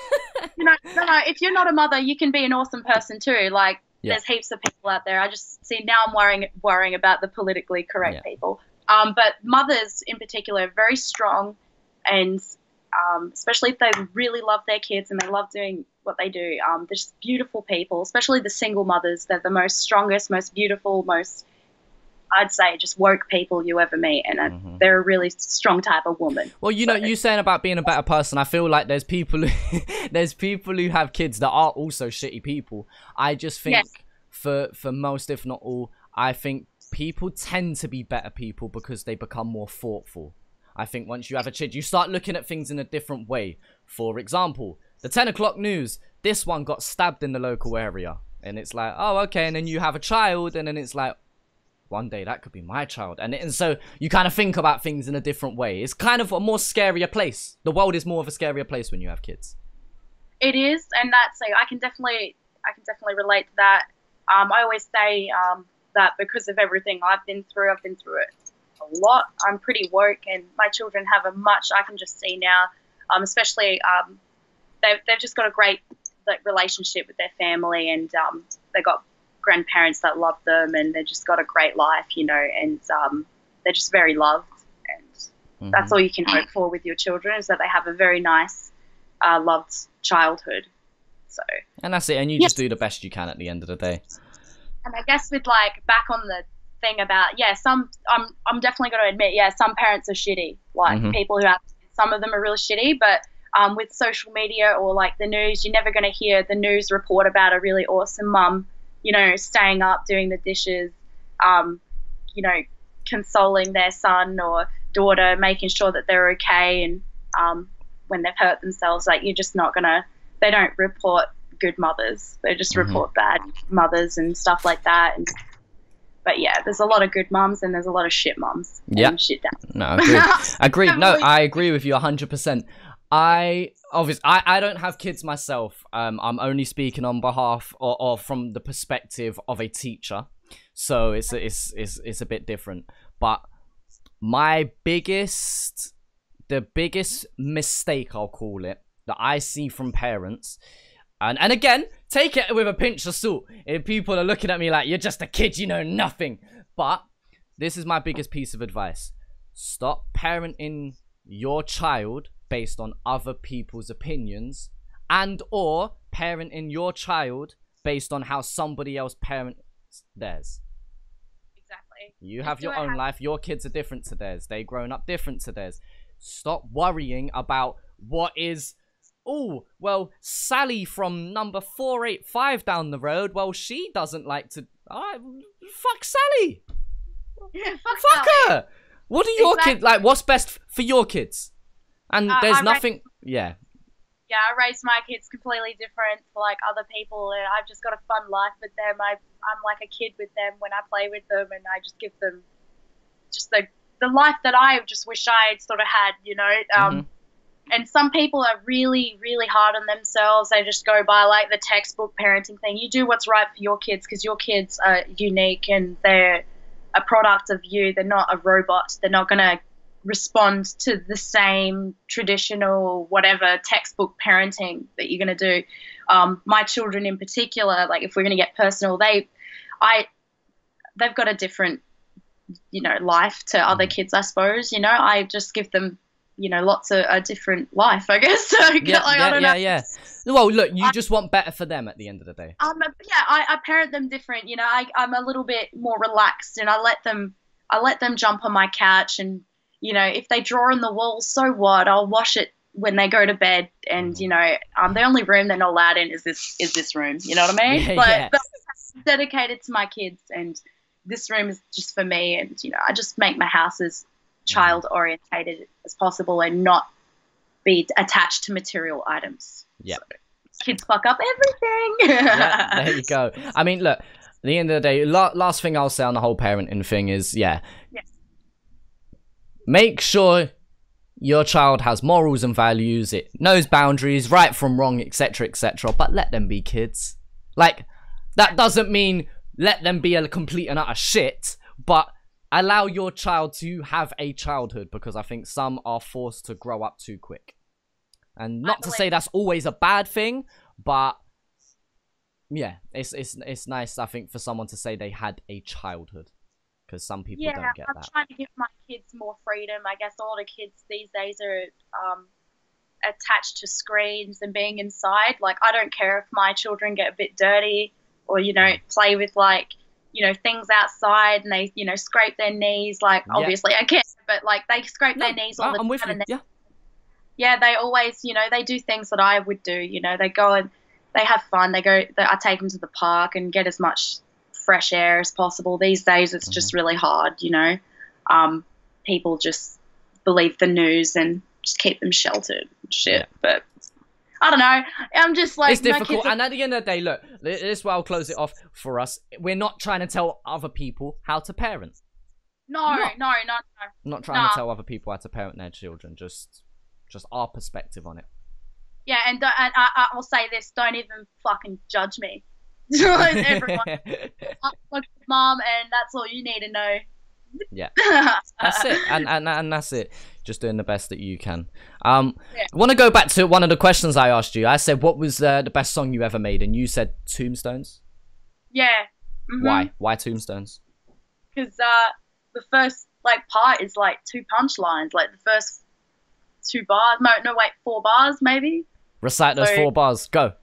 know, no, if you're not a mother, you can be an awesome person too. Like there's heaps of people out there. I just see now I'm worrying about the politically correct people. But mothers in particular are very strong, and especially if they really love their kids and they love doing what they do. They're just beautiful people, especially the single mothers. They're the most strongest, most beautiful, most, I'd say, just woke people you ever meet, and they're a really strong type of woman. Well, you know, you saying about being a better person, I feel like there's people who have kids that are also shitty people. I just think for most, if not all, I think people tend to be better people because they become more thoughtful. I think once you have a kid, you start looking at things in a different way. For example, the 10 o'clock news, this one got stabbed in the local area, and it's like, oh, okay, and then you have a child, and then it's like, one day that could be my child. And so you kind of think about things in a different way. It's kind of a more scarier place. The world is more of a scarier place when you have kids. It is, and that's I can definitely relate to that. I always say that because of everything I've been through it a lot. I'm pretty woke, and my children have a much, I can just see now, especially they've just got a great relationship with their family, and they got grandparents that love them, and they've just got a great life, you know, and they're just very loved, and that's all you can hope for with your children, is that they have a very nice, loved childhood. So, and that's it, and you just do the best you can at the end of the day. And I guess with like back on the thing about I'm definitely going to admit some parents are shitty, like people who have, some of them are really shitty, but with social media or like the news, you're never going to hear the news report about a really awesome mum, you know, staying up doing the dishes, you know, consoling their son or daughter, making sure that they're okay, and when they've hurt themselves, like you're just not gonna, they don't report good mothers, they just report bad mothers and stuff like that. And but yeah, there's a lot of good mums and there's a lot of shit mums. Yeah. Shit dads. No, agreed. No, I agree with you 100%. I don't have kids myself. I'm only speaking on behalf or from the perspective of a teacher, so it's a bit different. But the biggest mistake, I'll call it, that I see from parents. And again, take it with a pinch of salt. If people are looking at me like, you're just a kid, you know nothing. But this is my biggest piece of advice. Stop parenting your child based on other people's opinions, and or parenting your child based on how somebody else parents theirs. Exactly. You have your own life. Your kids are different to theirs. They've grown up different to theirs. Stop worrying about what is oh, well, Sally from number 485 down the road, well, she doesn't like to... fuck Sally. Yeah, fuck her. What do your kids... Like, what's best for your kids? And there's nothing... Yeah. Yeah, I raise my kids completely different to, like, other people, and I've just got a fun life with them. I'm like a kid with them when I play with them, and I just give them just the life that I just wish I had sort of had, you know. And some people are really, really hard on themselves. They just go by, like, the textbook parenting thing. You do what's right for your kids because your kids are unique and they're a product of you. They're not a robot. They're not going to respond to the same traditional whatever textbook parenting that you're going to do. My children in particular, like if we're going to get personal, they've got a different, you know, life to other kids, I suppose. You know, I just give them, you know, lots of a different life, I guess. So, I don't know. Yeah. Well, look, you just want better for them at the end of the day. I parent them different. You know, I'm a little bit more relaxed, and I let them jump on my couch, and you know, if they draw on the wall, so what? I'll wash it when they go to bed, and you know, the only room they're not allowed in is this room. You know what I mean? But that's dedicated to my kids, and this room is just for me. And you know, I just make my house as child orientated as possible, and not be attached to material items. Yeah, so kids fuck up everything. Yeah, there you go. I mean, look, at the end of the day, last thing I'll say on the whole parenting thing is, make sure your child has morals and values, it knows boundaries, right from wrong, etc., etc., but let them be kids. Like, that doesn't mean let them be a complete and utter shit, but allow your child to have a childhood, because I think some are forced to grow up too quick. And not to say that's always a bad thing, but yeah, it's nice, I think, for someone to say they had a childhood. Because some people don't get that. I'm trying to give my kids more freedom. I guess all the kids these days are attached to screens and being inside. Like, I don't care if my children get a bit dirty or, you know, play with, like, you know, things outside and they, you know, scrape their knees. Like, obviously I care, but, like, they scrape their knees all the time. I'm with you, yeah, they always, you know, they do things that I would do. You know, they go and they have fun. I take them to the park and get as much fresh air as possible. These days it's just really hard, you know. People just believe the news and just keep them sheltered and shit. But I don't know, I'm just like, it's difficult. And at the end of the day, look, this is where I'll close it off for us. We're not trying to tell other people how to parent. No. Not trying to tell other people how to parent their children, just our perspective on it. Yeah, and I'll say this, don't even fucking judge me. Everyone, like mom, and that's all you need to know. Yeah, that's it, and that's it. Just doing the best that you can. I want to go back to one of the questions I asked you. I said, what was the best song you ever made, and you said Tombstones. Yeah. Why Tombstones? Because the first like part is like 2 punchlines, like the first 2 bars. No, wait, 4 bars maybe. Recite those 4 bars. Go.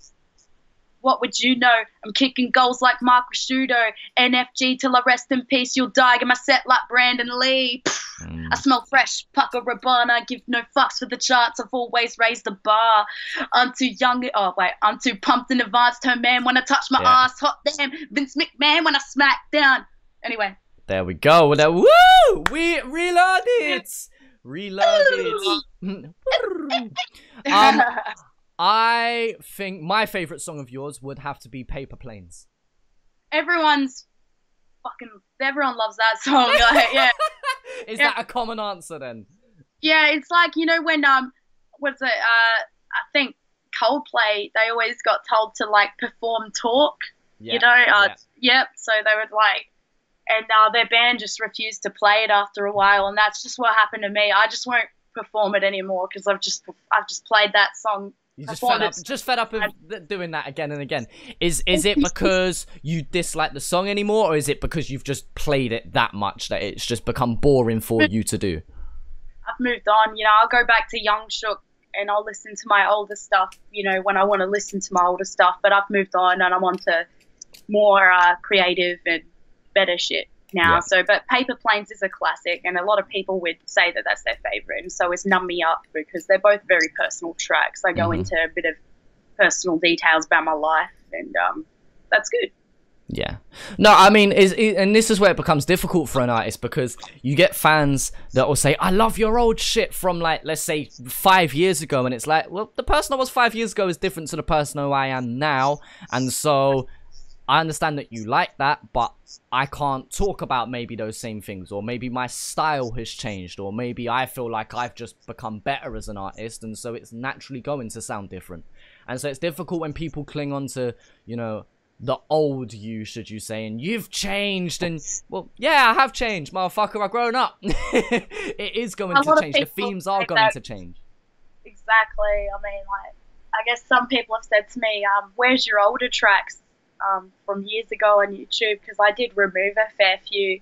What would you know? I'm kicking goals like Mark Rashudo. NFG till I rest in peace. You'll die. Get my set like Brandon Lee. I smell fresh. Paco Rabanne. Give no fucks for the charts. I've always raised the bar. I'm too young. Oh, wait. I'm too pumped in advance. Turn man when I touch my ass. Hot damn. Vince McMahon when I smack down. Anyway. There we go. Woo! We reloaded. I think my favourite song of yours would have to be Paper Planes. Everyone loves that song. Like, yeah. Is that a common answer then? Yeah, it's like, you know, when what's it? I think Coldplay, they always got told to like perform Talk. Yeah, you know, so they would like, and their band just refused to play it after a while, and that's just what happened to me. I just won't perform it anymore because I've just played that song. You just fed up of doing that again and again. Is it because you dislike the song anymore, or is it because you've just played it that much that it's just become boring for you to do? I've moved on. You know, I'll go back to young Shook and I'll listen to my older stuff, you know, when I want to listen to my older stuff. But I've moved on and I'm on to more creative and better shit. now. Yeah. So, but Paper Planes is a classic, and a lot of people would say that that's their favorite, and so is Numb Me Up, because they're both very personal tracks. I go into a bit of personal details about my life, and that's good. Yeah. No, I mean, and this is where it becomes difficult for an artist, because you get fans that will say, I love your old shit from, like, let's say 5 years ago. And it's like, well, the person I was 5 years ago is different to the person who I am now. And so I understand that you like that, but I can't talk about maybe those same things. Or maybe my style has changed. Or maybe I feel like I've just become better as an artist. And so it's naturally going to sound different. And so it's difficult when people cling on to, you know, the old you, should you say, and you've changed, and, well, yeah, I have changed, motherfucker, I've grown up. It is going to change. The themes are going to change. Exactly. I mean, like, I guess some people have said to me, where's your older tracks from years ago on YouTube? Because I did remove a fair few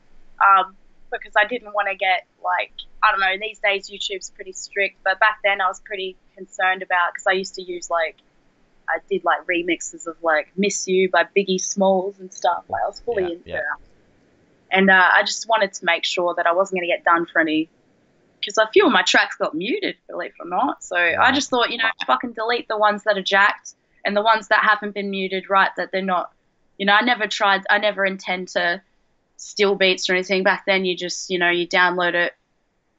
because I didn't want to get, like, I don't know, these days YouTube's pretty strict, but back then I was pretty concerned about, because I used to use, like, I did like remixes of like Miss You by Biggie Smalls and stuff. Like, I was fully into that. And I just wanted to make sure that I wasn't going to get done for any, because a few of my tracks got muted, believe it or not. So I just thought, you know, fucking delete the ones that are jacked, and the ones that haven't been muted, right, that they're not, you know, I never intend to steal beats or anything. Back then you just, you know, you download it.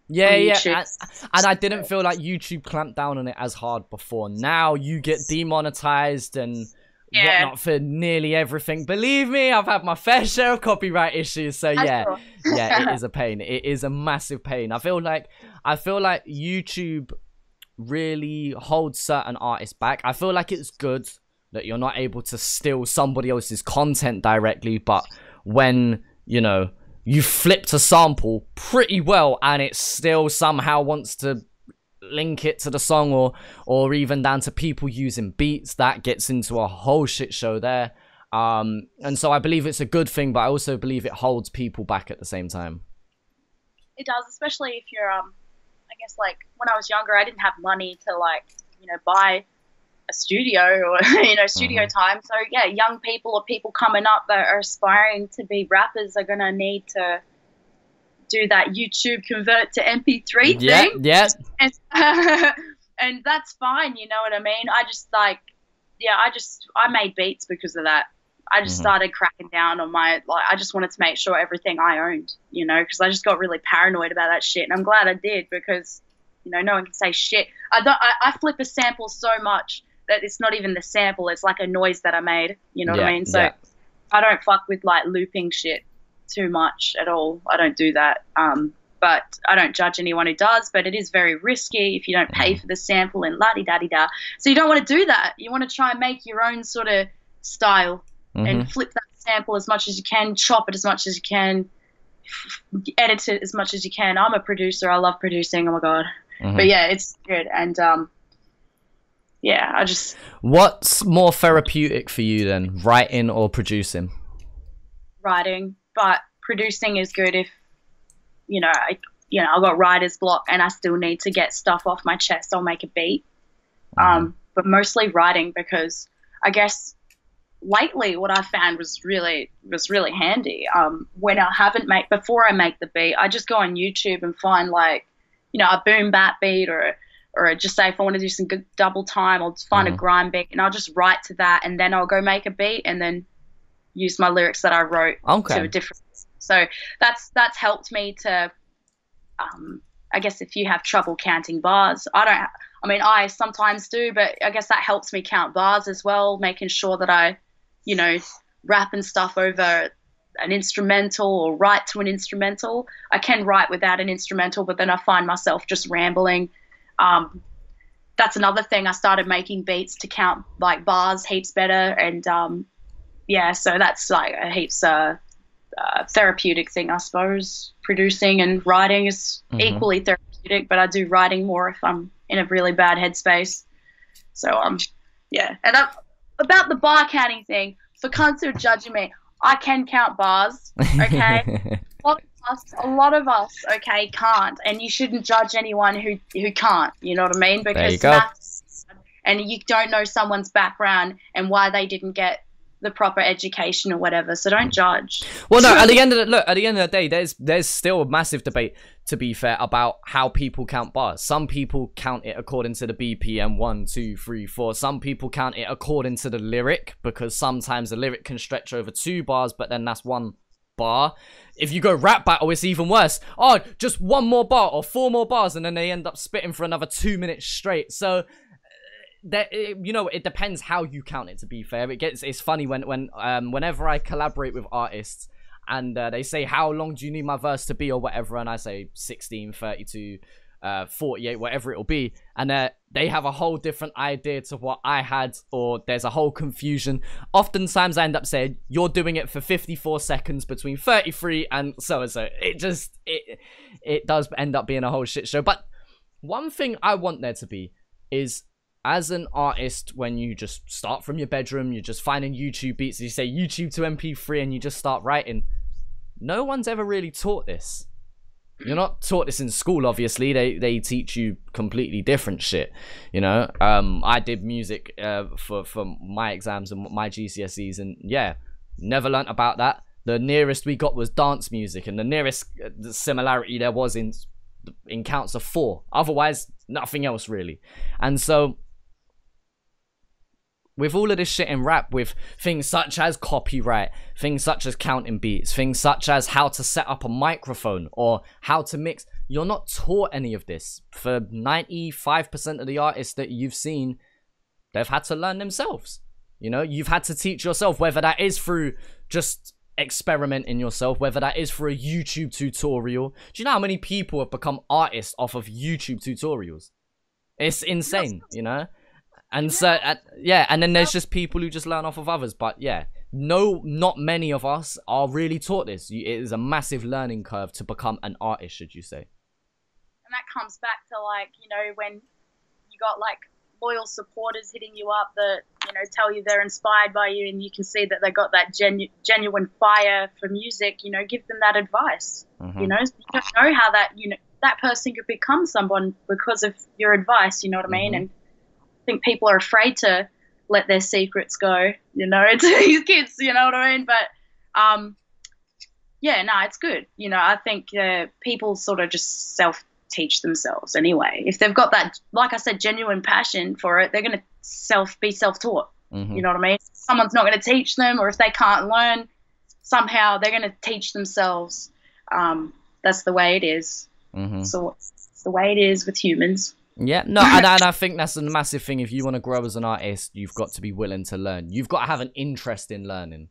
Yeah. And I didn't feel like YouTube clamped down on it as hard before. Now you get demonetized and whatnot for nearly everything. Believe me, I've had my fair share of copyright issues. So yeah, it is a pain. It is a massive pain. I feel like YouTube really holds certain artists back. I feel like it's good that you're not able to steal somebody else's content directly, but when, you know, you flipped a sample pretty well and it still somehow wants to link it to the song, or even down to people using beats, that gets into a whole shit show there. And so I believe it's a good thing, but I also believe it holds people back at the same time. It does, especially if you're, I guess, like, when I was younger, I didn't have money to, like, you know, buy a studio or, you know, studio time. So yeah, young people or people coming up that are aspiring to be rappers are going to need to do that YouTube convert to MP3 thing. Yeah. And that's fine, you know what I mean? I just, like, yeah, I made beats because of that. I just started cracking down on my, like, I just wanted to make sure everything I owned, you know, because I just got really paranoid about that shit. And I'm glad I did, because, you know, no one can say shit. I flip a sample so much that it's not even the sample, it's like a noise that I made, you know what I mean? So I don't fuck with, like, looping shit too much at all. I don't do that. But I don't judge anyone who does, but it is very risky if you don't pay for the sample and la-di-da-di-da. So you don't want to do that. You want to try and make your own sort of style and flip that sample as much as you can, chop it as much as you can, edit it as much as you can. I'm a producer. I love producing. Oh, my God. But, yeah, it's good. And, yeah, I just... What's more therapeutic for you then, writing or producing? Writing, but producing is good if, you know, I've got writer's block and I still need to get stuff off my chest. I'll make a beat. But mostly writing, because I guess lately what I found was really handy. When I haven't before I make the beat, I just go on YouTube and find, like, you know, a boom bap beat, or just say if I want to do some good double time, I'll find a grime beat and I'll just write to that, and then I'll go make a beat and then use my lyrics that I wrote to a different. So that's helped me to, I guess, if you have trouble counting bars, I sometimes do, but I guess that helps me count bars as well, making sure that I, you know, rap and stuff over an instrumental or write to an instrumental. I can write without an instrumental, but then I find myself just rambling. That's another thing. I started making beats to count, like, bars heaps better, and yeah, so that's like a heaps therapeutic thing, I suppose. Producing and writing is equally therapeutic, but I do writing more if I'm in a really bad headspace. So yeah. And about the bar counting thing, for cunts who are judging me, I can count bars, okay? A lot of us, okay, can't, and you shouldn't judge anyone who can't, you know what I mean? Because maths, and you don't know someone's background and why they didn't get the proper education or whatever. So don't judge. Well, no. At the end of the day, there's still a massive debate, to be fair, about how people count bars. Some people count it according to the BPM 1, 2, 3, 4. Some people count it according to the lyric, because sometimes the lyric can stretch over 2 bars, but then that's 1 bar. If you go rap battle, it's even worse. Oh, just 1 more bar or 4 more bars, and then they end up spitting for another 2 minutes straight. So that, you know, it depends how you count it, to be fair. It's funny whenever I collaborate with artists and they say, how long do you need my verse to be or whatever, and I say 16, 32, 48, whatever it'll be, and they have a whole different idea to what I had, or there's a whole confusion. Oftentimes I end up saying, you're doing it for 54 seconds between 33 and so and so. It does end up being a whole shit show. But one thing I want there to be is, as an artist, when you just start from your bedroom, you're just finding YouTube beats, you say YouTube to MP3 and you just start writing. No one's ever really taught this. You're not taught this in school, obviously. They teach you completely different shit, you know. I did music for my exams and my GCSEs, and yeah, never learnt about that. The nearest we got was dance music, and the nearest similarity there was in counts of 4. Otherwise, nothing else really. And so, with all of this shit in rap, with things such as copyright, things such as counting beats, things such as how to set up a microphone or how to mix, you're not taught any of this. For 95% of the artists that you've seen, they've had to learn themselves. You know, you've had to teach yourself, whether that is through just experimenting yourself, whether that is for a YouTube tutorial. Do you know how many people have become artists off of YouTube tutorials? It's insane, you know? And so, yeah, and then there's just people who just learn off of others. But yeah, no, not many of us are really taught this. It is a massive learning curve to become an artist, should you say. And that comes back to, like, you know, when you got, like, loyal supporters hitting you up that, you know, tell you they're inspired by you, and you can see that they got that genuine fire for music, you know, give them that advice. You know, you don't know how that, you know, that person could become someone because of your advice, you know what I mean? And I think people are afraid to let their secrets go, you know, to these kids, you know what I mean? But yeah, no, it's good. You know, I think people sort of just self-teach themselves anyway. If they've got that, like I said, genuine passion for it, they're going to be self-taught. You know what I mean? Someone's not going to teach them, or if they can't learn, somehow they're going to teach themselves. That's the way it is. So it's the way it is with humans. Yeah, no, and I think that's a massive thing. If you want to grow as an artist, you've got to be willing to learn. You've got to have an interest in learning,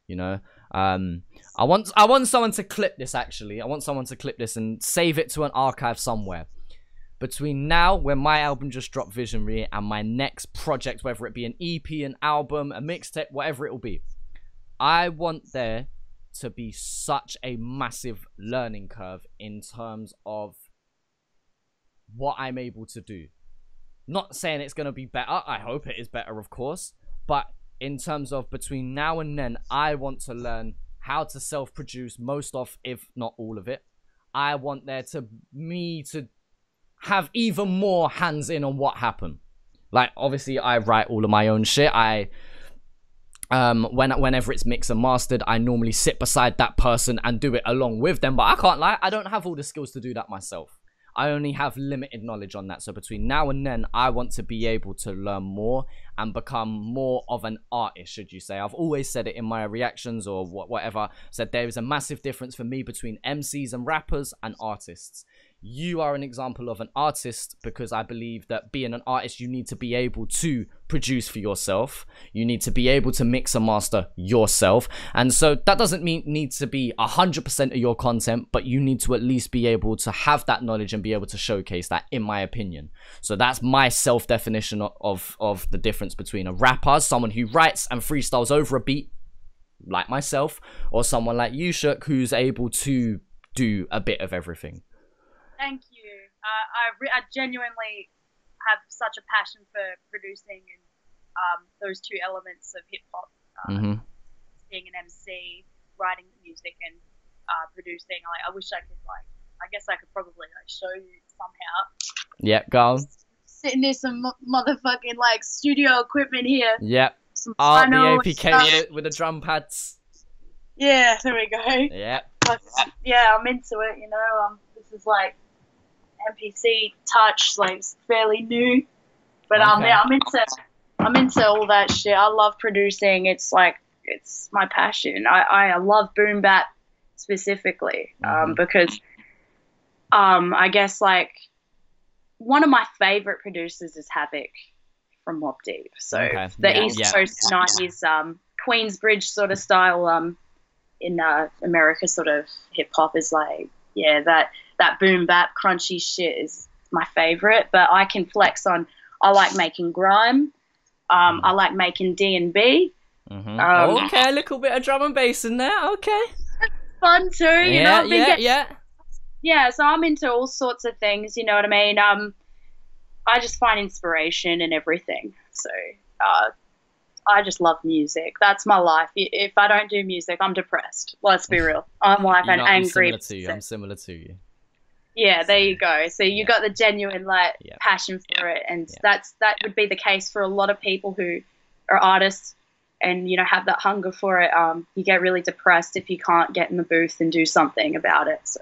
you know. I want someone to clip this, actually. I want someone to clip this and save it to an archive somewhere. Between now, when my album just dropped, Visionary, and my next project, whether it be an EP, an album, a mixtape, whatever it will be, I want there to be such a massive learning curve in terms of what I'm able to do. Not saying it's going to be better. I hope it is better, of course. But in terms of between now and then, I want to learn how to self-produce most of, if not all of it. I want there to have even more hands in on what happened. Like, obviously, I write all of my own shit. Whenever it's mixed and mastered, I normally sit beside that person and do it along with them. But I can't lie, I don't have all the skills to do that myself. I only have limited knowledge on that. So between now and then, I want to be able to learn more and become more of an artist, should you say. I've always said it in my reactions or whatever. Said there is a massive difference for me between MCs and rappers and artists. You are an example of an artist because I believe that being an artist, you need to be able to produce for yourself. You need to be able to mix and master yourself. And so that doesn't need to be 100% of your content, but you need to at least be able to have that knowledge and be able to showcase that, in my opinion. So that's my self-definition of the difference between a rapper, someone who writes and freestyles over a beat, like myself, or someone like you, Shook, who's able to do a bit of everything. Thank you. I genuinely have such a passion for producing and those two elements of hip-hop. Being an MC, writing the music, and producing. I wish I could, I guess I could probably, show you somehow. Yep, go on. Sitting near some motherfucking, studio equipment here. Yep. some the APK with the drum pads. Yeah, there we go. Yeah. Yeah, I'm into it, you know. This is like MPC Touch, like it's fairly new. But yeah, I'm into all that shit. I love producing. It's my passion. I love boom bap specifically, because I guess like one of my favorite producers is Havoc from Mobb Deep. So the East Coast 90s Queensbridge sort of style in America sort of hip hop is like, yeah, that boom bap crunchy shit is my favorite. But I can flex on, I like making grime, I like making D&B. Okay, a little bit of drum and bass in there. Okay, fun too. You know, yeah. So I'm into all sorts of things. You know what I mean? I just find inspiration in everything. So I just love music. That's my life. If I don't do music, I'm depressed. Let's be real. I'm like an angry. I'm similar to you. Yeah, there you go. So you got the genuine passion for it, and that would be the case for a lot of people who are artists and, you know, have that hunger for it. You get really depressed if you can't get in the booth and do something about it. So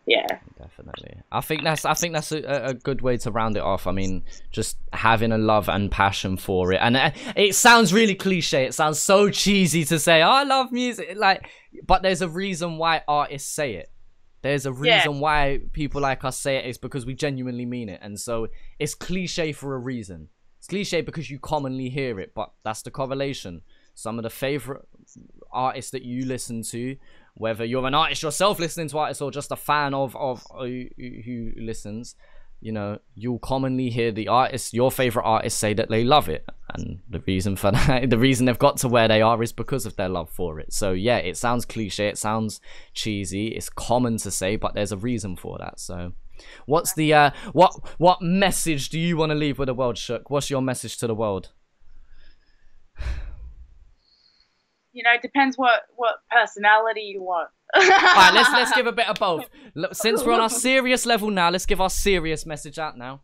yeah, definitely. I think that's a good way to round it off. I mean, just having a love and passion for it. And it sounds really cliche. It sounds so cheesy to say, oh, I love music, like, but there's a reason why artists say it. There's a reason why people like us say it. Is because we genuinely mean it. And so it's cliche for a reason. It's cliche because you commonly hear it, but that's the correlation. Some of the favorite artists that you listen to, whether you're an artist yourself listening to artists or just a fan of who listens, you know, you'll commonly hear the artists, your favorite artists, say that they love it. And the reason for that, the reason they've got to where they are is because of their love for it. So yeah, it sounds cliche, it sounds cheesy, it's common to say, but there's a reason for that. So what's the what message do you want to leave with the world, Shook? What's your message to the world? You know, it depends what personality you want. Alright, let's give a bit of both. Since we're on our serious level now, let's give our serious message out now.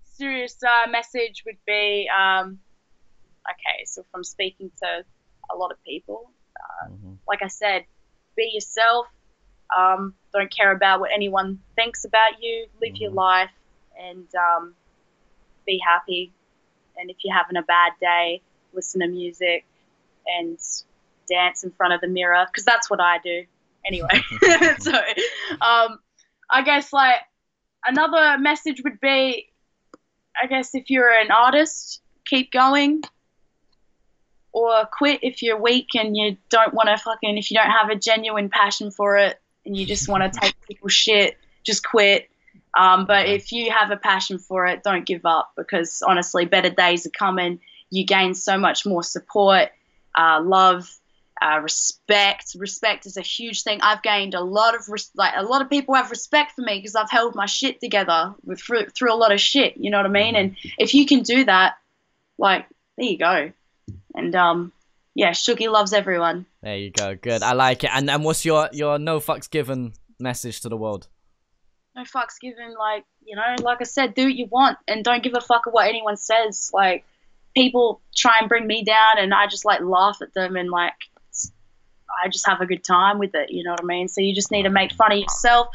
Serious message would be, okay, so from speaking to a lot of people, like I said, be yourself. Don't care about what anyone thinks about you. Live your life and be happy. And if you're having a bad day, listen to music and dance in front of the mirror, because that's what I do anyway. So I guess like another message would be, I guess if you're an artist, keep going, or quit if you're weak and you don't want to if you don't have a genuine passion for it and you just want to take people's shit, just quit. But if you have a passion for it, don't give up, because honestly, better days are coming. You gain so much more support, love, respect. Respect is a huge thing. I've gained a lot of people have respect for me because I've held my shit together through a lot of shit. You know what I mean? And if you can do that, like, there you go. And yeah, Shooky loves everyone. There you go. Good. I like it. And what's your no fucks given message to the world? No fucks given, like, you know, like I said, do what you want and don't give a fuck of what anyone says. Like, people try and bring me down and I just like laugh at them and like I just have a good time with it, you know what I mean? So you just need to make fun of yourself.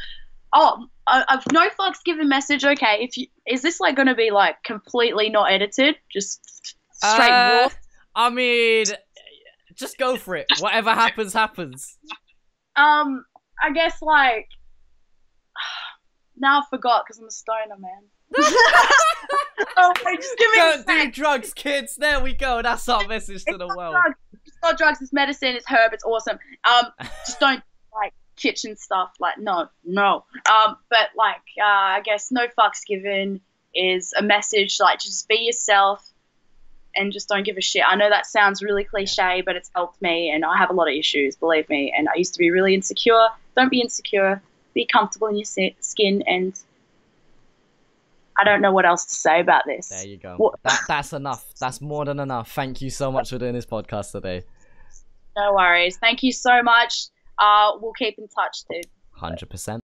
Oh, I've no fucks given message. Okay, is this like going to be like completely not edited, just straight raw? I mean, just go for it. Whatever happens, happens. I guess like now I forgot because I'm a stoner, man. Oh, wait, just give me Don't do drugs, kids. There we go. That's our message to the world. It's not drugs. It's medicine. It's herb. It's awesome. Just don't like kitchen stuff. Like no. But like I guess no fucks given is a message. Like just be yourself and just don't give a shit. I know that sounds really cliche, but it's helped me, and I have a lot of issues, believe me. And I used to be really insecure. Don't be insecure. Be comfortable in your skin, and I don't know what else to say about this. There you go. That's enough. That's more than enough. Thank you so much for doing this podcast today. No worries. Thank you so much. We'll keep in touch, dude. 100%.